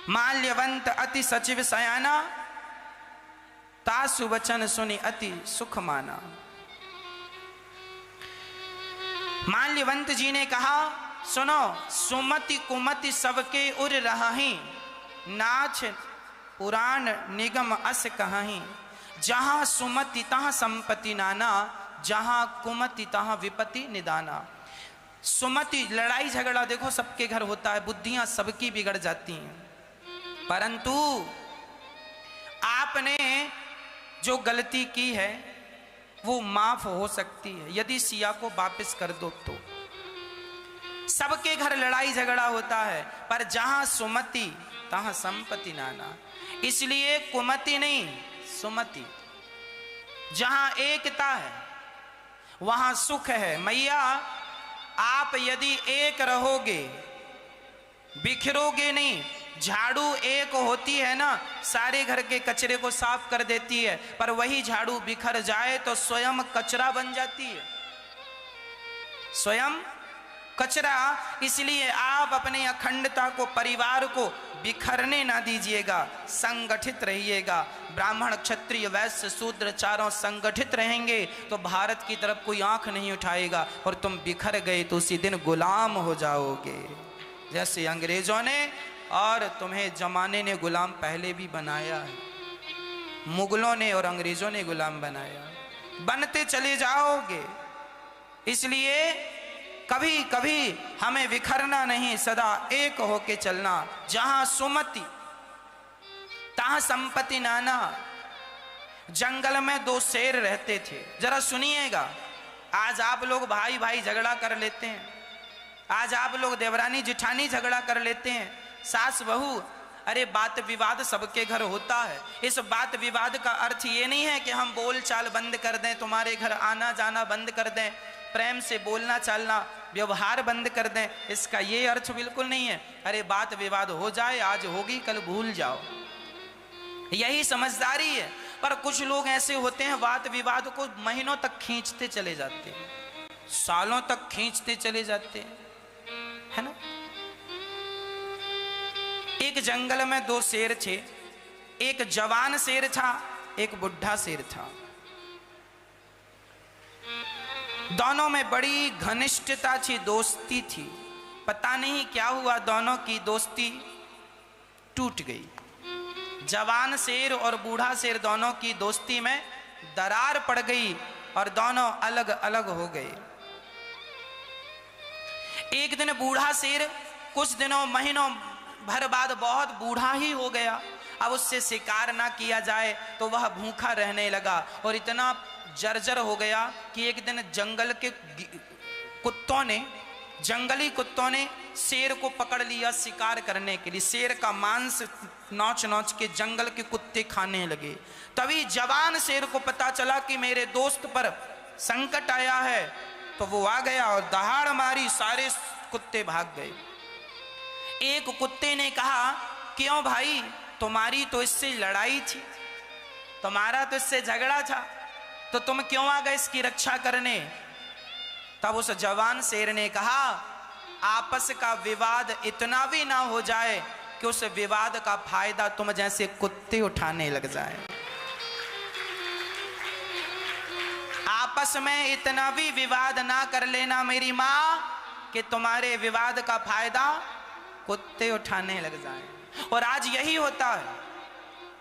माल्यवंत अति सचिव सयाना, तासु वचन सुनि अति सुख माना। माल्यवंत जी ने कहा, सुनो, सुमति कुमति सबके उर रही, नाच पुराण निगम अस कहीं। जहां सुमति तहां संपत्ति नाना, जहां कुमति तहां विपत्ति निदाना। सुमति लड़ाई झगड़ा देखो सबके घर होता है, बुद्धियां सबकी बिगड़ जाती हैं, परंतु आपने जो गलती की है वो माफ हो सकती है यदि सिया को वापस कर दो तो। सबके घर लड़ाई झगड़ा होता है, पर जहां सुमति तहां संपत्ति नाना। इसलिए कुमति नहीं, सुमति। जहां एकता है वहां सुख है। मैया आप यदि एक रहोगे, बिखरोगे नहीं। झाड़ू एक होती है ना, सारे घर के कचरे को साफ कर देती है, पर वही झाड़ू बिखर जाए तो स्वयं कचरा बन जाती है, स्वयं कचरा। इसलिए आप अपने अखंडता को, परिवार को बिखरने ना दीजिएगा, संगठित रहिएगा। ब्राह्मण क्षत्रिय वैश्य शूद्र चारों संगठित रहेंगे तो भारत की तरफ कोई आंख नहीं उठाएगा, और तुम बिखर गए तो उसी दिन गुलाम हो जाओगे। जैसे अंग्रेजों ने और तुम्हें जमाने ने गुलाम पहले भी बनाया है, मुगलों ने और अंग्रेजों ने गुलाम बनाया, बनते चले जाओगे। इसलिए कभी कभी हमें बिखरना नहीं, सदा एक होके चलना। जहां सुमति तहां संपत्ति नाना। जंगल में दो शेर रहते थे, जरा सुनिएगा। आज आप लोग भाई भाई झगड़ा कर लेते हैं, आज आप लोग देवरानी जिठानी झगड़ा कर लेते हैं, सास बहू। अरे बात विवाद सबके घर होता है। इस बात विवाद का अर्थ ये नहीं है कि हम बोल चाल बंद कर दें, तुम्हारे घर आना जाना बंद कर दें, प्रेम से बोलना चालना व्यवहार बंद कर दें, इसका ये अर्थ बिल्कुल नहीं है। अरे बात विवाद हो जाए, आज होगी कल भूल जाओ, यही समझदारी है। पर कुछ लोग ऐसे होते हैं बात विवाद को महीनों तक खींचते चले जाते हैं, सालों तक खींचते चले जाते हैं, है ना। एक जंगल में दो शेर थे, एक जवान शेर था, एक बुढ़ा शेर था। दोनों में बड़ी घनिष्ठता थी, दोस्ती थी। पता नहीं क्या हुआ, दोनों की दोस्ती टूट गई। जवान शेर और बूढ़ा शेर दोनों की दोस्ती में दरार पड़ गई और दोनों अलग अलग हो गए। एक दिन बूढ़ा शेर कुछ दिनों महीनों भर बाद बहुत बूढ़ा ही हो गया। अब उससे शिकार ना किया जाए तो वह भूखा रहने लगा और इतना जर्जर हो गया कि एक दिन जंगल के कुत्तों ने, जंगली कुत्तों ने शेर को पकड़ लिया शिकार करने के लिए। शेर का मांस नोच नोच के जंगल के कुत्ते खाने लगे। तभी जवान शेर को पता चला कि मेरे दोस्त पर संकट आया है, तो वो आ गया और दहाड़ मारी, सारे कुत्ते भाग गए। एक कुत्ते ने कहा, क्यों भाई, तुम्हारी तो इससे लड़ाई थी, तुम्हारा तो इससे झगड़ा था, तो तुम क्यों आ गए इसकी रक्षा करने। तब उस जवान शेर ने कहा, आपस का विवाद इतना भी ना हो जाए कि उस विवाद का फायदा तुम जैसे कुत्ते उठाने लग जाए। आपस में इतना भी विवाद ना कर लेना मेरी माँ कि तुम्हारे विवाद का फायदा कुत्ते उठाने लग जाएं। और आज यही होता है,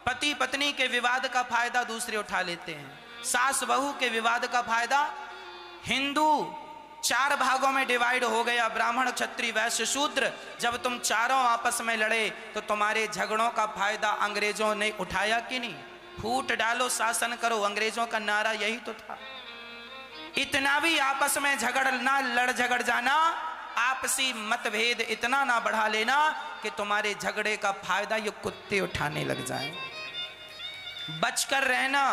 पति पत्नी के विवाद का फायदा दूसरे उठा लेते हैं, सास बहू के विवाद का फायदा। हिंदू 4 भागों में डिवाइड हो गया, ब्राह्मण क्षत्रिय वैश्य शूद्र। जब तुम चारों आपस में लड़े तो तुम्हारे झगड़ों का फायदा अंग्रेजों ने उठाया कि नहीं। फूट डालो शासन करो, अंग्रेजों का नारा यही तो था। इतना भी आपस में झगड़ ना, लड़ झगड़ जाना आपसी मतभेद इतना ना बढ़ा लेना कि तुम्हारे झगड़े का फायदा ये कुत्ते उठाने लग जाएं। बचकर रहना,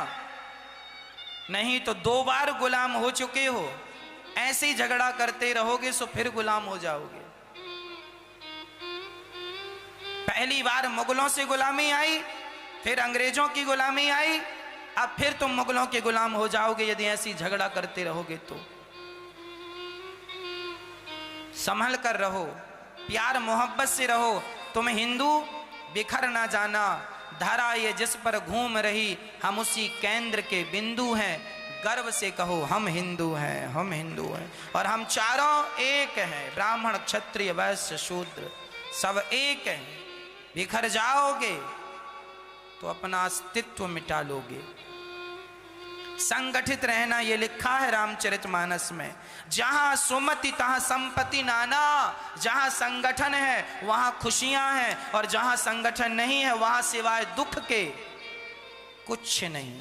नहीं तो 2 बार गुलाम हो चुके हो। ऐसे ही झगड़ा करते रहोगे तो फिर गुलाम हो जाओगे। पहली बार मुगलों से गुलामी आई, फिर अंग्रेजों की गुलामी आई, अब फिर तुम मुगलों के गुलाम हो जाओगे यदि ऐसी झगड़ा करते रहोगे तो। संभल कर रहो, प्यार मोहब्बत से रहो। तुम हिंदू बिखर ना जाना, धारा ये जिस पर घूम रही, हम उसी केंद्र के बिंदु हैं। गर्व से कहो हम हिंदू हैं, हम हिंदू हैं। और हम चारों एक हैं, ब्राह्मण क्षत्रिय वैश्य शूद्र सब एक हैं। बिखर जाओगे तो अपना अस्तित्व मिटा लोगे। संगठित रहना, ये लिखा है रामचरितमानस में। जहां सुमति तहां संपत्ति नाना, जहां संगठन है वहां खुशियां हैं, और जहां संगठन नहीं है वहां सिवाय दुख के कुछ नहीं।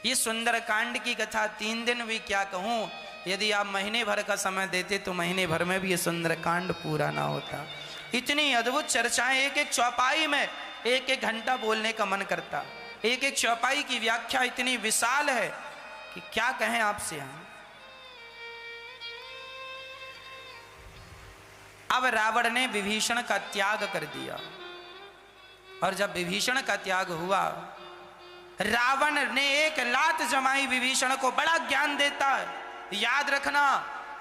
ये सुंदरकांड की कथा 3 दिन भी क्या कहूं, यदि आप महीने भर का समय देते तो महीने भर में भी ये सुंदरकांड पूरा ना होता। इतनी अद्भुत चर्चाएं, एक एक चौपाई में 1-1 घंटा बोलने का मन करता। एक एक चौपाई की व्याख्या इतनी विशाल है कि क्या कहें आपसे हम। अब रावण ने विभीषण का त्याग कर दिया, और जब विभीषण का त्याग हुआ, रावण ने एक लात जमाई विभीषण को। बड़ा ज्ञान देता है, याद रखना,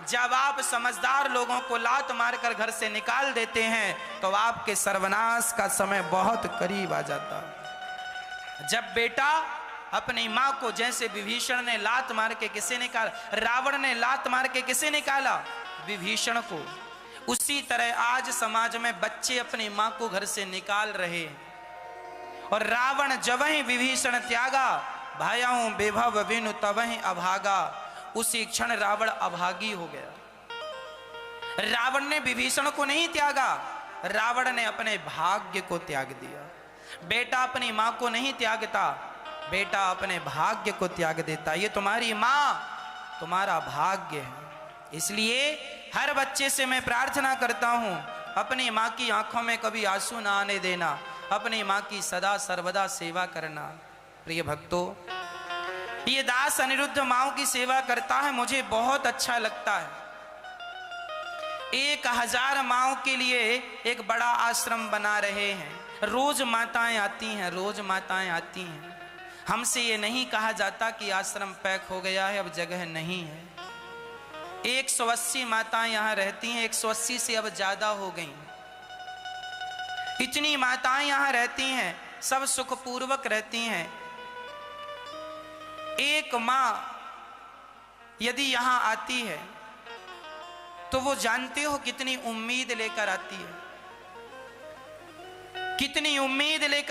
जब आप समझदार लोगों को लात मारकर घर से निकाल देते हैं तो आपके सर्वनाश का समय बहुत करीब आ जाता है। जब बेटा अपनी मां को, जैसे विभीषण ने लात मार के किसे निकाला, रावण ने लात मार के किसे निकाला, विभीषण को, उसी तरह आज समाज में बच्चे अपनी मां को घर से निकाल रहे। और रावण जब ही विभीषण त्यागा, भयं विभव बिनु तबहि अभागा, उसी क्षण रावण अभागी हो गया। रावण ने विभीषण को नहीं त्यागा, रावण ने अपने भाग्य को त्याग दिया। बेटा अपनी मां को नहीं त्यागता, बेटा अपने भाग्य को त्याग देता। ये तुम्हारी मां तुम्हारा भाग्य है। इसलिए हर बच्चे से मैं प्रार्थना करता हूं, अपनी मां की आंखों में कभी आंसू ना आने देना, अपनी मां की सदा सर्वदा सेवा करना। प्रिय भक्तों, ये दास अनिरुद्ध माओं की सेवा करता है, मुझे बहुत अच्छा लगता है। 1000 माओं के लिए एक बड़ा आश्रम बना रहे हैं। रोज माताएं आती हैं, रोज माताएं आती हैं। हमसे ये नहीं कहा जाता कि आश्रम पैक हो गया है, अब जगह नहीं है। 180 माताएं यहाँ रहती हैं, 180 से अब ज्यादा हो गई। इतनी माताएं यहाँ रहती हैं, सब सुखपूर्वक रहती हैं। एक मां यदि यहां आती है तो वो जानते हो कितनी उम्मीद लेकर आती है, कितनी उम्मीद लेकर